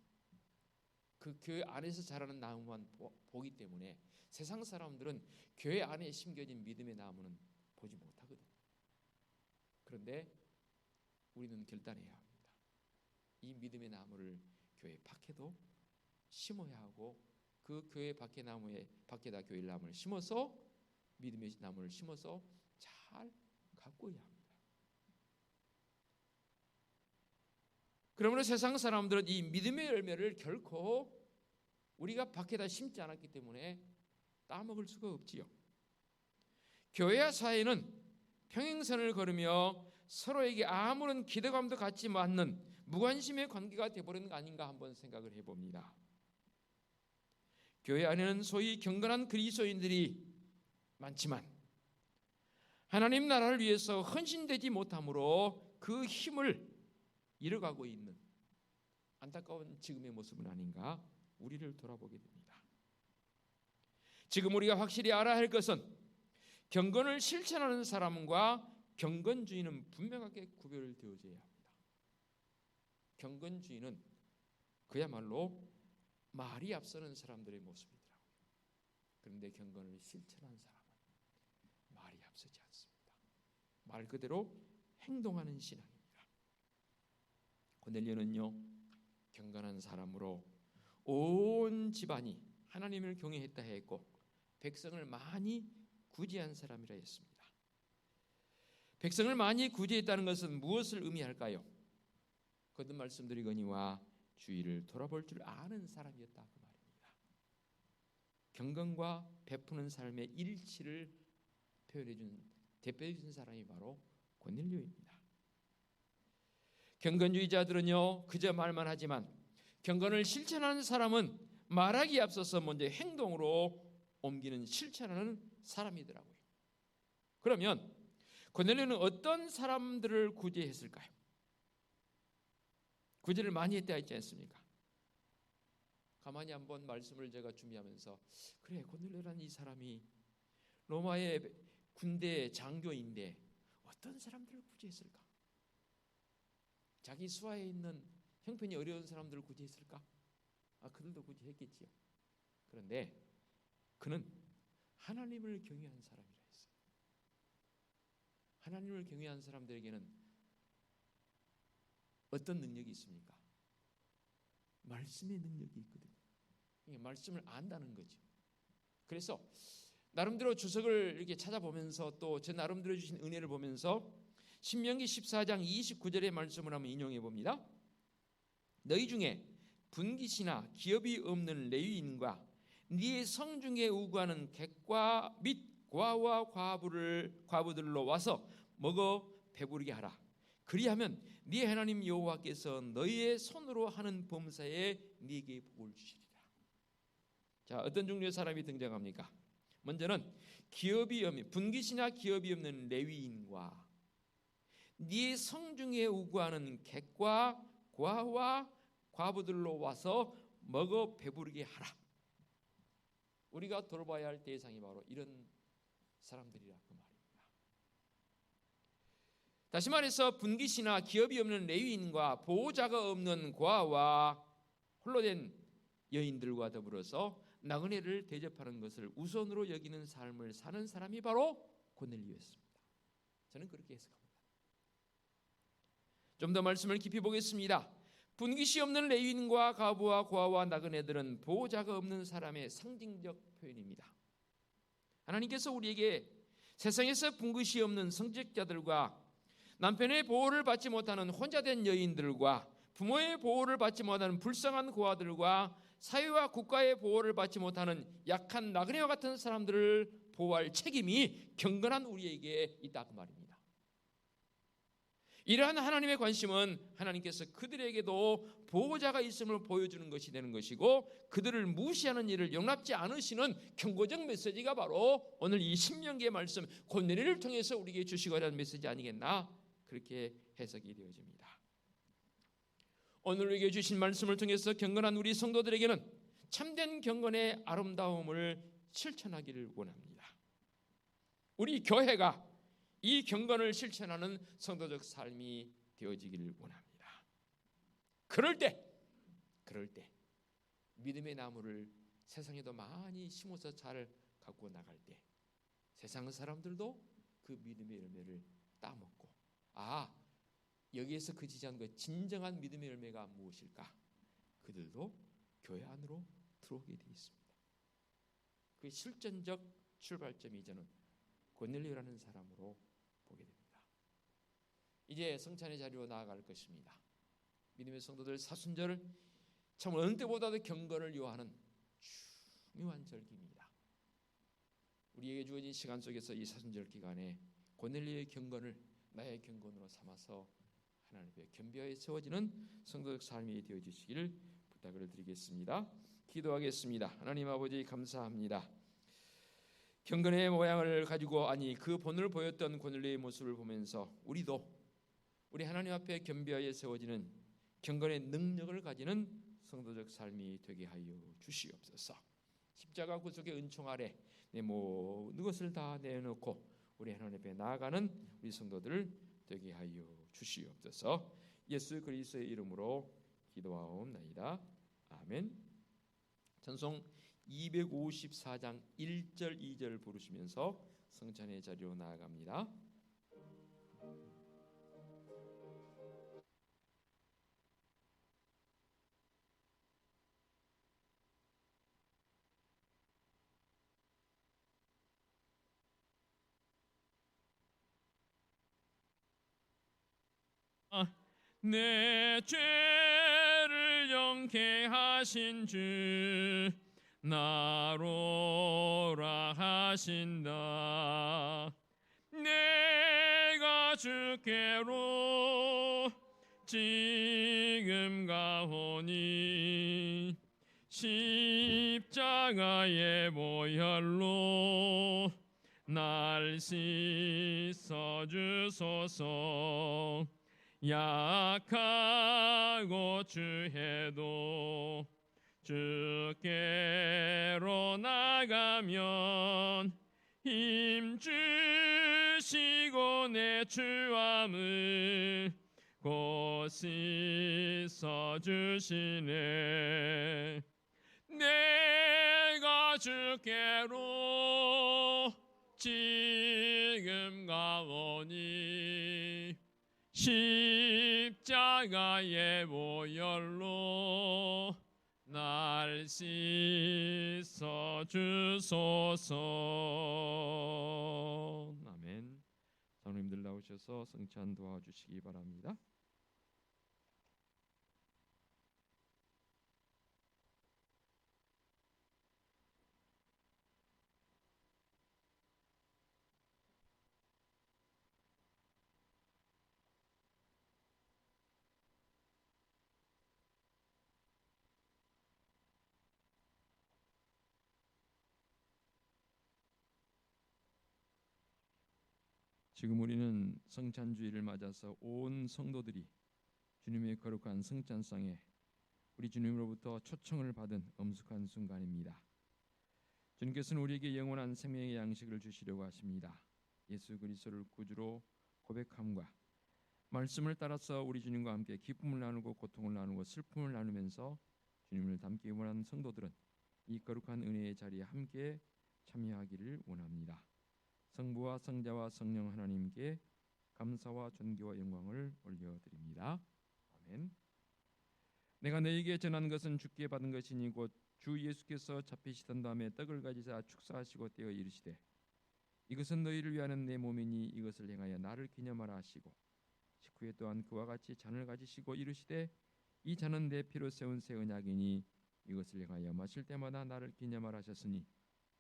그 교회 안에서 자라는 나무만 보기 때문에 세상 사람들은 교회 안에 심겨진 믿음의 나무는 보지 못하거든요. 그런데 우리는 결단해야 합니다. 이 믿음의 나무를 교회 밖에도 심어야 하고 그 교회 밖에 나무에 밖에다 교회 나무를 심어서 믿음의 나무를 심어서 잘 가꿔야 합니다. 그러므로 세상 사람들은 이 믿음의 열매를 결코 우리가 밖에다 심지 않았기 때문에 따먹을 수가 없지요. 교회와 사회는 평행선을 걸으며 서로에게 아무런 기대감도 갖지 않는 무관심의 관계가 되어버리는 거 아닌가 한번 생각을 해봅니다. 교회 안에는 소위 경건한 그리스도인들이 많지만 하나님 나라를 위해서 헌신되지 못함으로 그 힘을 잃어가고 있는 안타까운 지금의 모습은 아닌가 우리를 돌아보게 됩니다. 지금 우리가 확실히 알아야 할 것은 경건을 실천하는 사람과 경건주의는 분명하게 구별되어져야 합니다. 경건주의는 그야말로 말이 앞서는 사람들의 모습이더라고요. 그런데 경건을 실천하는 사람은 말이 앞서지 않습니다. 말 그대로 행동하는 신앙입니다. 고넬료는요 경건한 사람으로 온 집안이 하나님을 경외했다 했고 백성을 많이 구제한 사람이라 했습니다. 백성을 많이 구제했다는 것은 무엇을 의미할까요? 거듭 말씀드리거니와 주위를 돌아볼 줄 아는 사람이었다 그 말입니다. 경건과 베푸는 삶의 일치를 표현해준 대표해준 사람이 바로 고넬료입니다. 경건주의자들은요 그저 말만 하지만 경건을 실천하는 사람은 말하기에 앞서서 먼저 행동으로 옮기는 실천하는 사람이더라고요. 그러면 고넬료는 어떤 사람들을 구제했을까요? 구제를 많이 했다 했지 않습니까? 가만히 한번 말씀을 제가 준비하면서 그래 고넬료라는 이 사람이 로마의 군대 장교인데 어떤 사람들을 구제했을까? 자기 수하에 있는 형편이 어려운 사람들을 구제했을까? 그들도 구제했겠지요. 그런데 그는 하나님을 경외한 사람이라 했어요. 하나님을 경외한 사람들에게는 어떤 능력이 있습니까? 말씀의 능력이 있거든요. 말씀을 안다는 거죠. 그래서 나름대로 주석을 이렇게 찾아보면서 또 제 나름대로 주신 은혜를 보면서 신명기 14장 29절의 말씀을 한번 인용해 봅니다. 너희 중에 분깃이나 기업이 없는 레위인과 네의 성중에 우구하는 객과 및 고아와 과부들로 와서 먹어 배부르게 하라. 그리하면 네 하나님 여호와께서 너희의 손으로 하는 범사에 네게 복을 주시리라. 자, 어떤 종류의 사람이 등장합니까? 먼저는 기업이 없는 분깃이나 기업이 없는 레위인과 네 성중에 우구하는 객과 고아와 과부들로 와서 먹어 배부르게 하라. 우리가 돌봐야 할 대상이 바로 이런 사람들이라 그 말입니다. 다시 말해서 분깃이나 기업이 없는 레위인과 보호자가 없는 고아와 홀로 된 여인들과 더불어서 나그네를 대접하는 것을 우선으로 여기는 삶을 사는 사람이 바로 고넬료였습니다. 저는 그렇게 해석합니다. 좀 더 말씀을 깊이 보겠습니다. 분깃이 없는 레위인과 과부와 고아와 나그네들은 보호자가 없는 사람의 상징적 표현입니다. 하나님께서 우리에게 세상에서 분깃이 없는 성직자들과 남편의 보호를 받지 못하는 혼자된 여인들과 부모의 보호를 받지 못하는 불쌍한 고아들과 사회와 국가의 보호를 받지 못하는 약한 나그네와 같은 사람들을 보호할 책임이 경건한 우리에게 있다 그 말입니다. 이러한 하나님의 관심은 하나님께서 그들에게도 보호자가 있음을 보여주는 것이 되는 것이고 그들을 무시하는 일을 용납지 않으시는 경고적 메시지가 바로 오늘 이 신명기의 말씀 고넬료를 통해서 우리에게 주시고자 하는 메시지 아니겠나 그렇게 해석이 되어집니다. 오늘 우리에게 주신 말씀을 통해서 경건한 우리 성도들에게는 참된 경건의 아름다움을 실천하기를 원합니다. 우리 교회가 이 경건을 실천하는 성도적 삶이 되어지기를 원합니다. 그럴 때 믿음의 나무를 세상에도 많이 심어서 잘 갖고 나갈 때 세상 사람들도 그 믿음의 열매를 따먹고 여기에서 그치지 않은 그 진정한 믿음의 열매가 무엇일까? 그들도 교회 안으로 들어오게 되어 있습니다. 그 실전적 출발점이 저는 고넬료라는 사람으로 보게 됩니다. 이제 성찬의 자리로 나아갈 것입니다. 믿음의 성도들 사순절 참 어느 때보다도 경건을 요하는 중요한 절기입니다. 우리에게 주어진 시간 속에서 이 사순절 기간에 고넬료의 경건을 나의 경건으로 삼아서 하나님 앞에 겸비하여 세워지는 성도적 삶이 되어주시기를 부탁을 드리겠습니다. 기도하겠습니다. 하나님 아버지 감사합니다. 경건의 모양을 가지고 그 본을 보였던 고넬료의 모습을 보면서 우리도 우리 하나님 앞에 겸비하여 세워지는 경건의 능력을 가지는 성도적 삶이 되게 하여 주시옵소서. 십자가 구속의 은총 아래 내 모든 것을 다 내놓고 우리 하나님 앞에 나아가는 우리 성도들 되게 하여 주시옵소서. 예수 그리스도의 이름으로 기도하옵나이다. 아멘. 찬송 254장 1절 2절 부르시면서 성찬의 자리로 나아갑니다. 내 죄를 영케 하신 주 나로라 하신다. 내가 주께로 지금 가오니 십자가의 보혈로 날 씻어 주소서. 약하고 주해도 주께로 나가면 힘 주시고 내 주함을 곧 씻어 주시네. 내가 주께로 지금 가오니 십자가의 보혈로 날 씻어 주소서. 아멘. 장로님들 나오셔서 성찬 도와주시기 바랍니다. 지금 우리는 성찬주의를 맞아서 온 성도들이 주님의 거룩한 성찬상에 우리 주님으로부터 초청을 받은 엄숙한 순간입니다. 주님께서는 우리에게 영원한 생명의 양식을 주시려고 하십니다. 예수 그리스도를 구주로 고백함과 말씀을 따라서 우리 주님과 함께 기쁨을 나누고 고통을 나누고 슬픔을 나누면서 주님을 닮기 원하는 성도들은 이 거룩한 은혜의 자리에 함께 참여하기를 원합니다. 성부와 성자와 성령 하나님께 감사와 존귀와 영광을 올려드립니다. 아멘. 내가 너에게 전한 것은 주께 받은 것이니 곧 주 예수께서 잡히시던 밤에 떡을 가지사 축사하시고 떼어 이르시되 이것은 너희를 위하는 내 몸이니 이것을 행하여 나를 기념하라 하시고 식후에 또한 그와 같이 잔을 가지시고 이르시되 이 잔은 내 피로 세운 새 언약이니 이것을 행하여 마실 때마다 나를 기념하라 하셨으니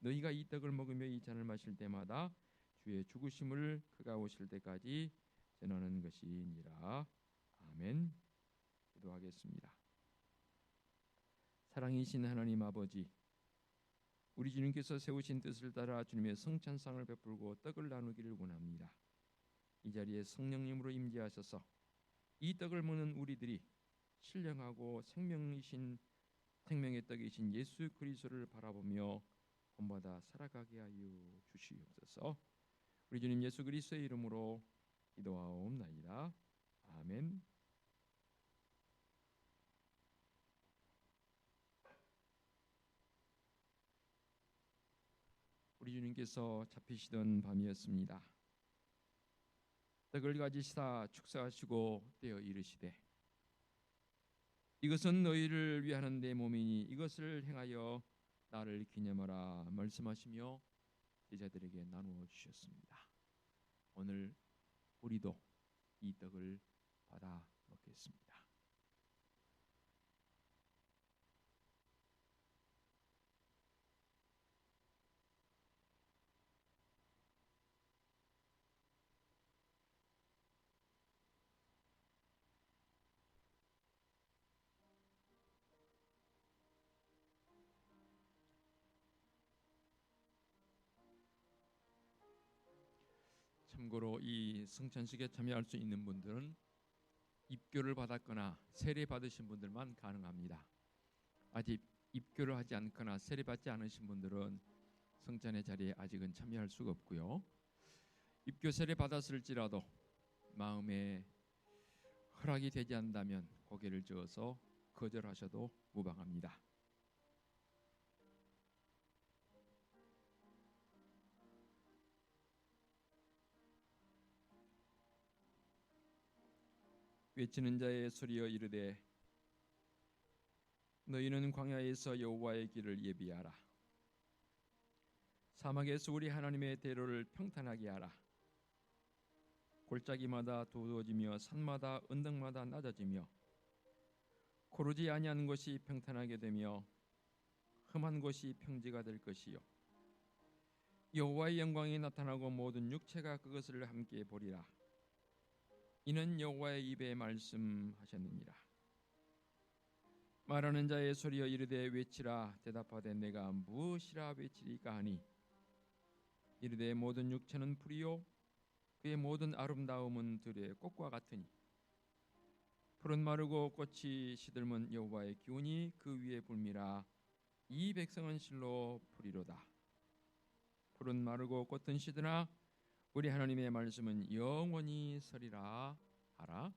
너희가 이 떡을 먹으며 이 잔을 마실 때마다 주의 죽으심을 그가 오실 때까지 전하는 것이니라. 아멘. 기도하겠습니다. 사랑이신 하나님 아버지, 우리 주님께서 세우신 뜻을 따라 주님의 성찬상을 베풀고 떡을 나누기를 원합니다. 이 자리에 성령님으로 임재하셔서 이 떡을 먹는 우리들이 신령하고 생명의 떡이신 예수 그리스도를 바라보며 본받아 살아가게 하여 주시옵소서. 우리 주님 예수 그리스도의 이름으로 기도하옵나이다. 아멘. 우리 주님께서 잡히시던 밤이었습니다. 떡을 가지시다 축사하시고 떼어 이르시되 이것은 너희를 위하는 내 몸이니 이것을 행하여 나를 기념하라 말씀하시며 제자들에게 나누어 주셨습니다. 오늘 우리도 이 떡을 받아 먹겠습니다. 참고로 이 성찬식에 참여할 수 있는 분들은 입교를 받았거나 세례 받으신 분들만 가능합니다. 아직 입교를 하지 않거나 세례 받지 않으신 분들은 성찬의 자리에 아직은 참여할 수가 없고요. 입교 세례 받았을지라도 마음에 허락이 되지 않는다면 고개를 저어서 거절하셔도 무방합니다. 외치는 자의 소리여 이르되 너희는 광야에서 여호와의 길을 예비하라. 사막에서 우리 하나님의 대로를 평탄하게 하라. 골짜기마다 두어지며 산마다 언덕마다 낮아지며 고르지 아니한 곳이 평탄하게 되며 험한 곳이 평지가 될 것이요 여호와의 영광이 나타나고 모든 육체가 그것을 함께 보리라. 이는 여호와의 입에 말씀하셨느니라. 말하는 자의 소리여 이르되 외치라. 대답하되 내가 무엇이라 외치리까 하니 이르되 모든 육체는 풀이요 그의 모든 아름다움은 들의 꽃과 같으니 풀은 마르고 꽃이 시들면 여호와의 기운이 그 위에 불미라. 이 백성은 실로 풀이로다. 풀은 마르고 꽃은 시드나 우리 하나님의 말씀은 영원히 서리라 하라.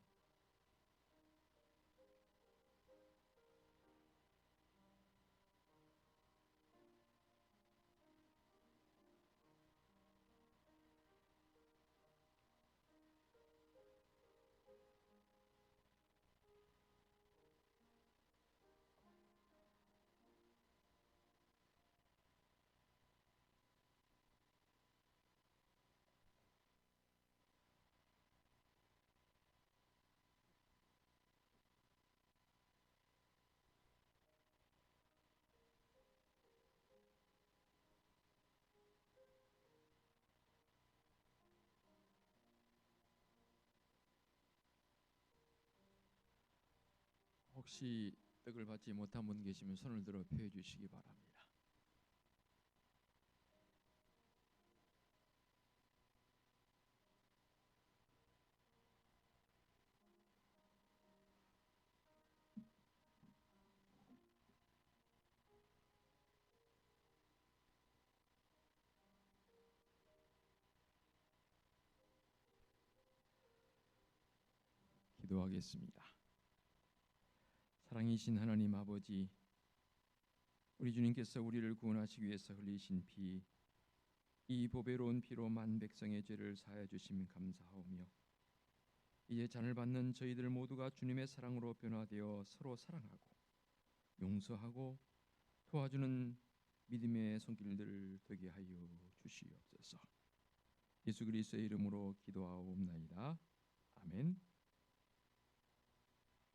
혹시 떡을 받지 못한 분 계시면 손을 들어 펴 주시기 바랍니다. 기도하겠습니다. 사랑이신 하나님 아버지, 우리 주님께서 우리를 구원하시기 위해서 흘리신 피, 이 보배로운 피로 만 백성의 죄를 사하여 주심 감사하오며, 이제 잔을 받는 저희들 모두가 주님의 사랑으로 변화되어 서로 사랑하고 용서하고 도와주는 믿음의 손길들 되게 하여 주시옵소서. 예수 그리스도의 이름으로 기도하옵나이다. 아멘.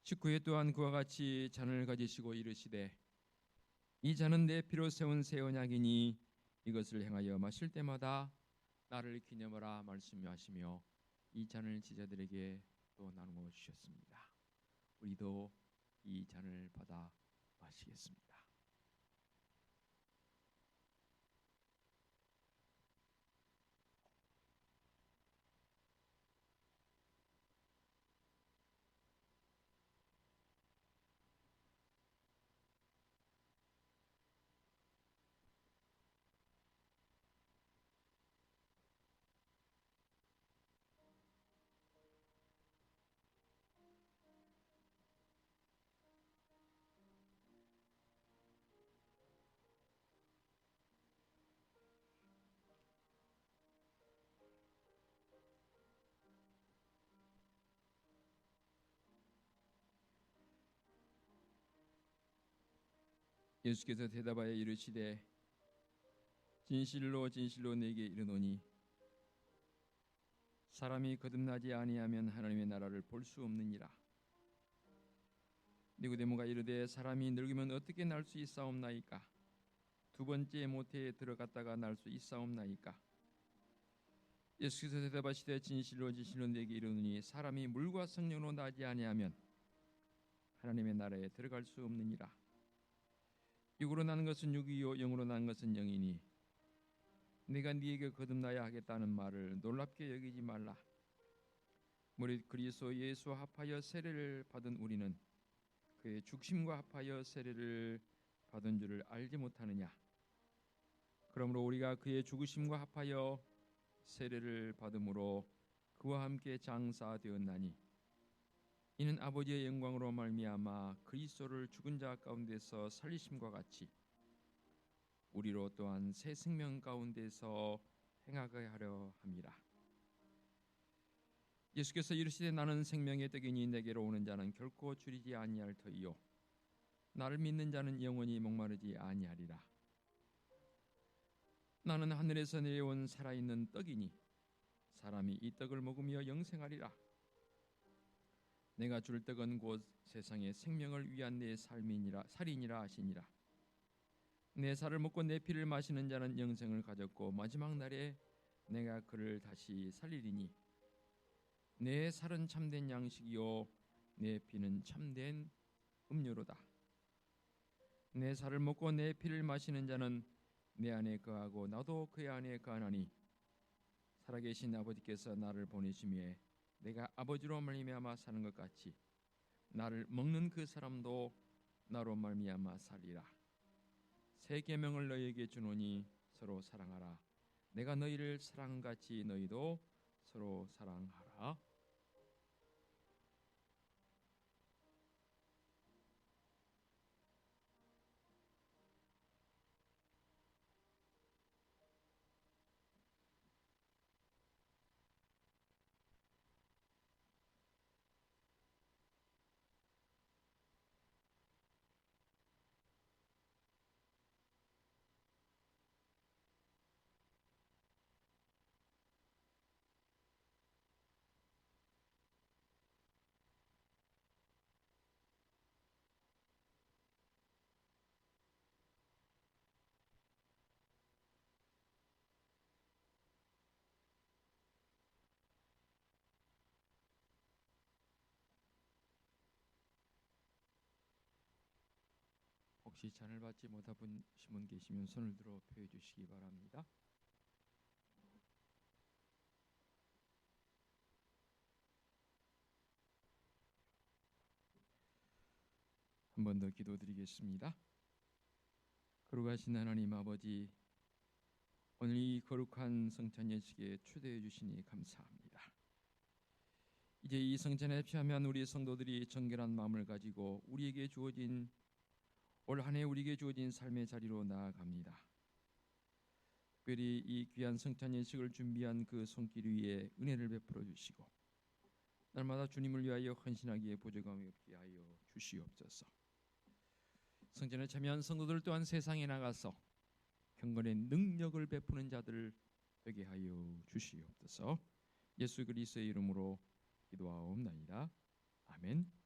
19회 또한 그와 같이 잔을 가지시고 이르시되, 이 잔은 내 피로 세운 새 언약이니 이것을 행하여 마실 때마다 나를 기념하라 말씀하시며 이 잔을 제자들에게 또 나누어 주셨습니다. 우리도 이 잔을 받아 마시겠습니다. 예수께서 대답하여 이르시되, 진실로 진실로 네게 이르노니 사람이 거듭나지 아니하면 하나님의 나라를 볼 수 없느니라. 니고데모가 이르되, 사람이 늙으면 어떻게 날 수 있사옵나이까? 두 번째 모태에 들어갔다가 날 수 있사옵나이까? 예수께서 대답하시되, 진실로 진실로 네게 이르노니 사람이 물과 성령으로 나지 아니하면 하나님의 나라에 들어갈 수 없느니라. 육으로 나는 것은 육이요 영으로 나는 것은 영이니 내가 네게 거듭나야 하겠다는 말을 놀랍게 여기지 말라. 무릇 그리스도 예수와 합하여 세례를 받은 우리는 그의 죽심과 합하여 세례를 받은 줄을 알지 못하느냐? 그러므로 우리가 그의 죽으심과 합하여 세례를 받음으로 그와 함께 장사되었나니, 이는 아버지의 영광으로 말미암아 그리스도를 죽은 자 가운데서 살리심과 같이 우리로 또한 새 생명 가운데서 행하게 하려 함이라. 예수께서 이르시되, 나는 생명의 떡이니 내게로 오는 자는 결코 줄이지 아니할 터이요 나를 믿는 자는 영원히 목마르지 아니하리라. 나는 하늘에서 내려온 살아있는 떡이니 사람이 이 떡을 먹으며 영생하리라. 내가 줄 떡은 곧 세상의 생명을 위한 내 살이니라 하시니라. 내 살을 먹고 내 피를 마시는 자는 영생을 가졌고 마지막 날에 내가 그를 다시 살리리니, 내 살은 참된 양식이요 내 피는 참된 음료로다. 내 살을 먹고 내 피를 마시는 자는 내 안에 거하고 나도 그의 안에 거하나니, 살아계신 아버지께서 나를 보내심에 내가 아버지로 말미암아 사는 것 같이 나를 먹는 그 사람도 나로 말미암아 살리라. 새 계명을 너희에게 주노니 서로 사랑하라. 내가 너희를 사랑한 같이 너희도 서로 사랑하라. 혹시 잔을 받지 못하신 분 계시면 손을 들어 표해 주시기 바랍니다. 한 번 더 기도드리겠습니다. 거룩하신 하나님 아버지, 오늘 이 거룩한 성찬 예식에 초대해 주시니 감사합니다. 이제 이 성찬에 피하면 우리 성도들이 정결한 마음을 가지고 우리에게 주어진 올 한 해 우리에게 주어진 삶의 자리로 나아갑니다. 특별히 이 귀한 성찬 예식을 준비한 그 손길 위에 은혜를 베풀어 주시고 날마다 주님을 위하여 헌신하기에 부족함이 없게 하여 주시옵소서. 성전에 참여한 성도들 또한 세상에 나가서 경건의 능력을 베푸는 자들을 되게 하여 주시옵소서. 예수 그리스도의 이름으로 기도하옵나이다. 아멘.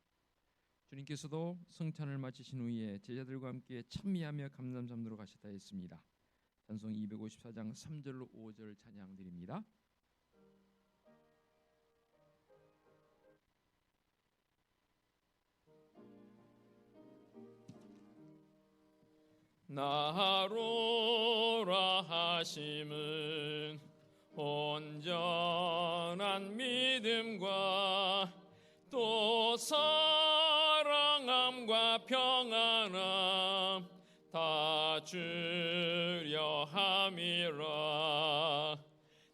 주님께서도 성찬을 마치신 후에 제자들과 함께 찬미하며 감람 잠들어 가셨다 했습니다. 찬송 254장 3절로 5절 찬양 드립니다. 나로라 하심은 온전한 믿음과 또 사랑함과 평안함 다 주려 함이라.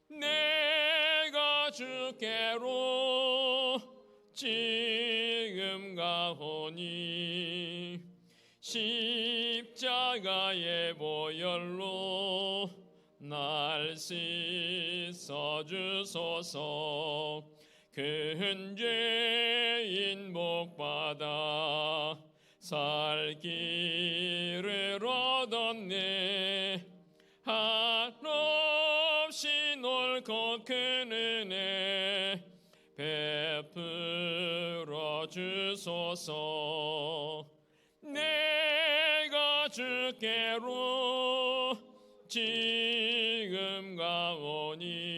내가 주께로 지금 가오니 십자가의 보혈로 날 씻어 주소서. 큰 죄인 복받아 살 길을 얻었네. 한없이 넓고 큰 은혜 베풀어 주소서. 내가 주께로 지금 가오니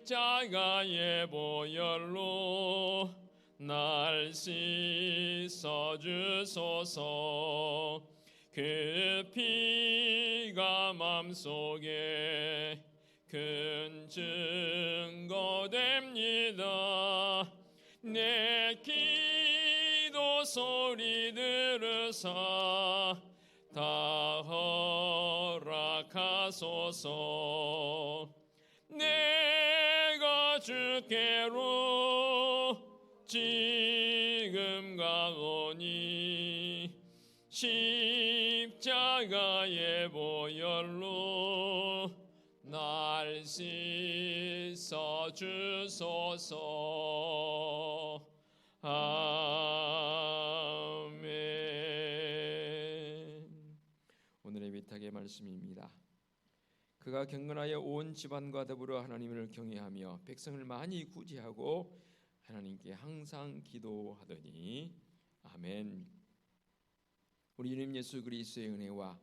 십자가의 보혈로 날 씻어 주소서. 그 피가 맘속에 큰 증거 됩니다. 내 기도 소리 들으사 다 허락하소서. 내가 주께로 지금 가오니 십자가의 보혈로 날 씻어 주소서. 아멘. 오늘의 위탁의 말씀입니다. 그가 경건하여 온 집안과 더불어 하나님을 경외하며 백성을 많이 구제하고 하나님께 항상 기도하더니. 아멘. 우리 주님 예수 그리스도의 은혜와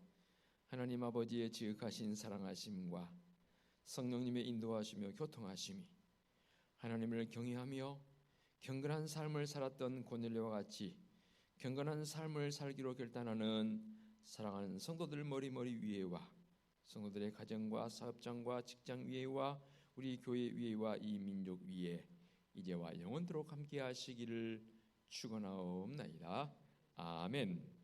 하나님 아버지의 지극하신 사랑하심과 성령님의 인도하시며 교통하심이 하나님을 경외하며 경건한 삶을 살았던 고넬료와 같이 경건한 삶을 살기로 결단하는 사랑하는 성도들 머리 위에와 성도들의 가정과 사업장과 직장 위에와 우리 교회 위에와 이 민족 위에 이제와 영원토록 함께 하시기를 축원하옵나이다. 아멘.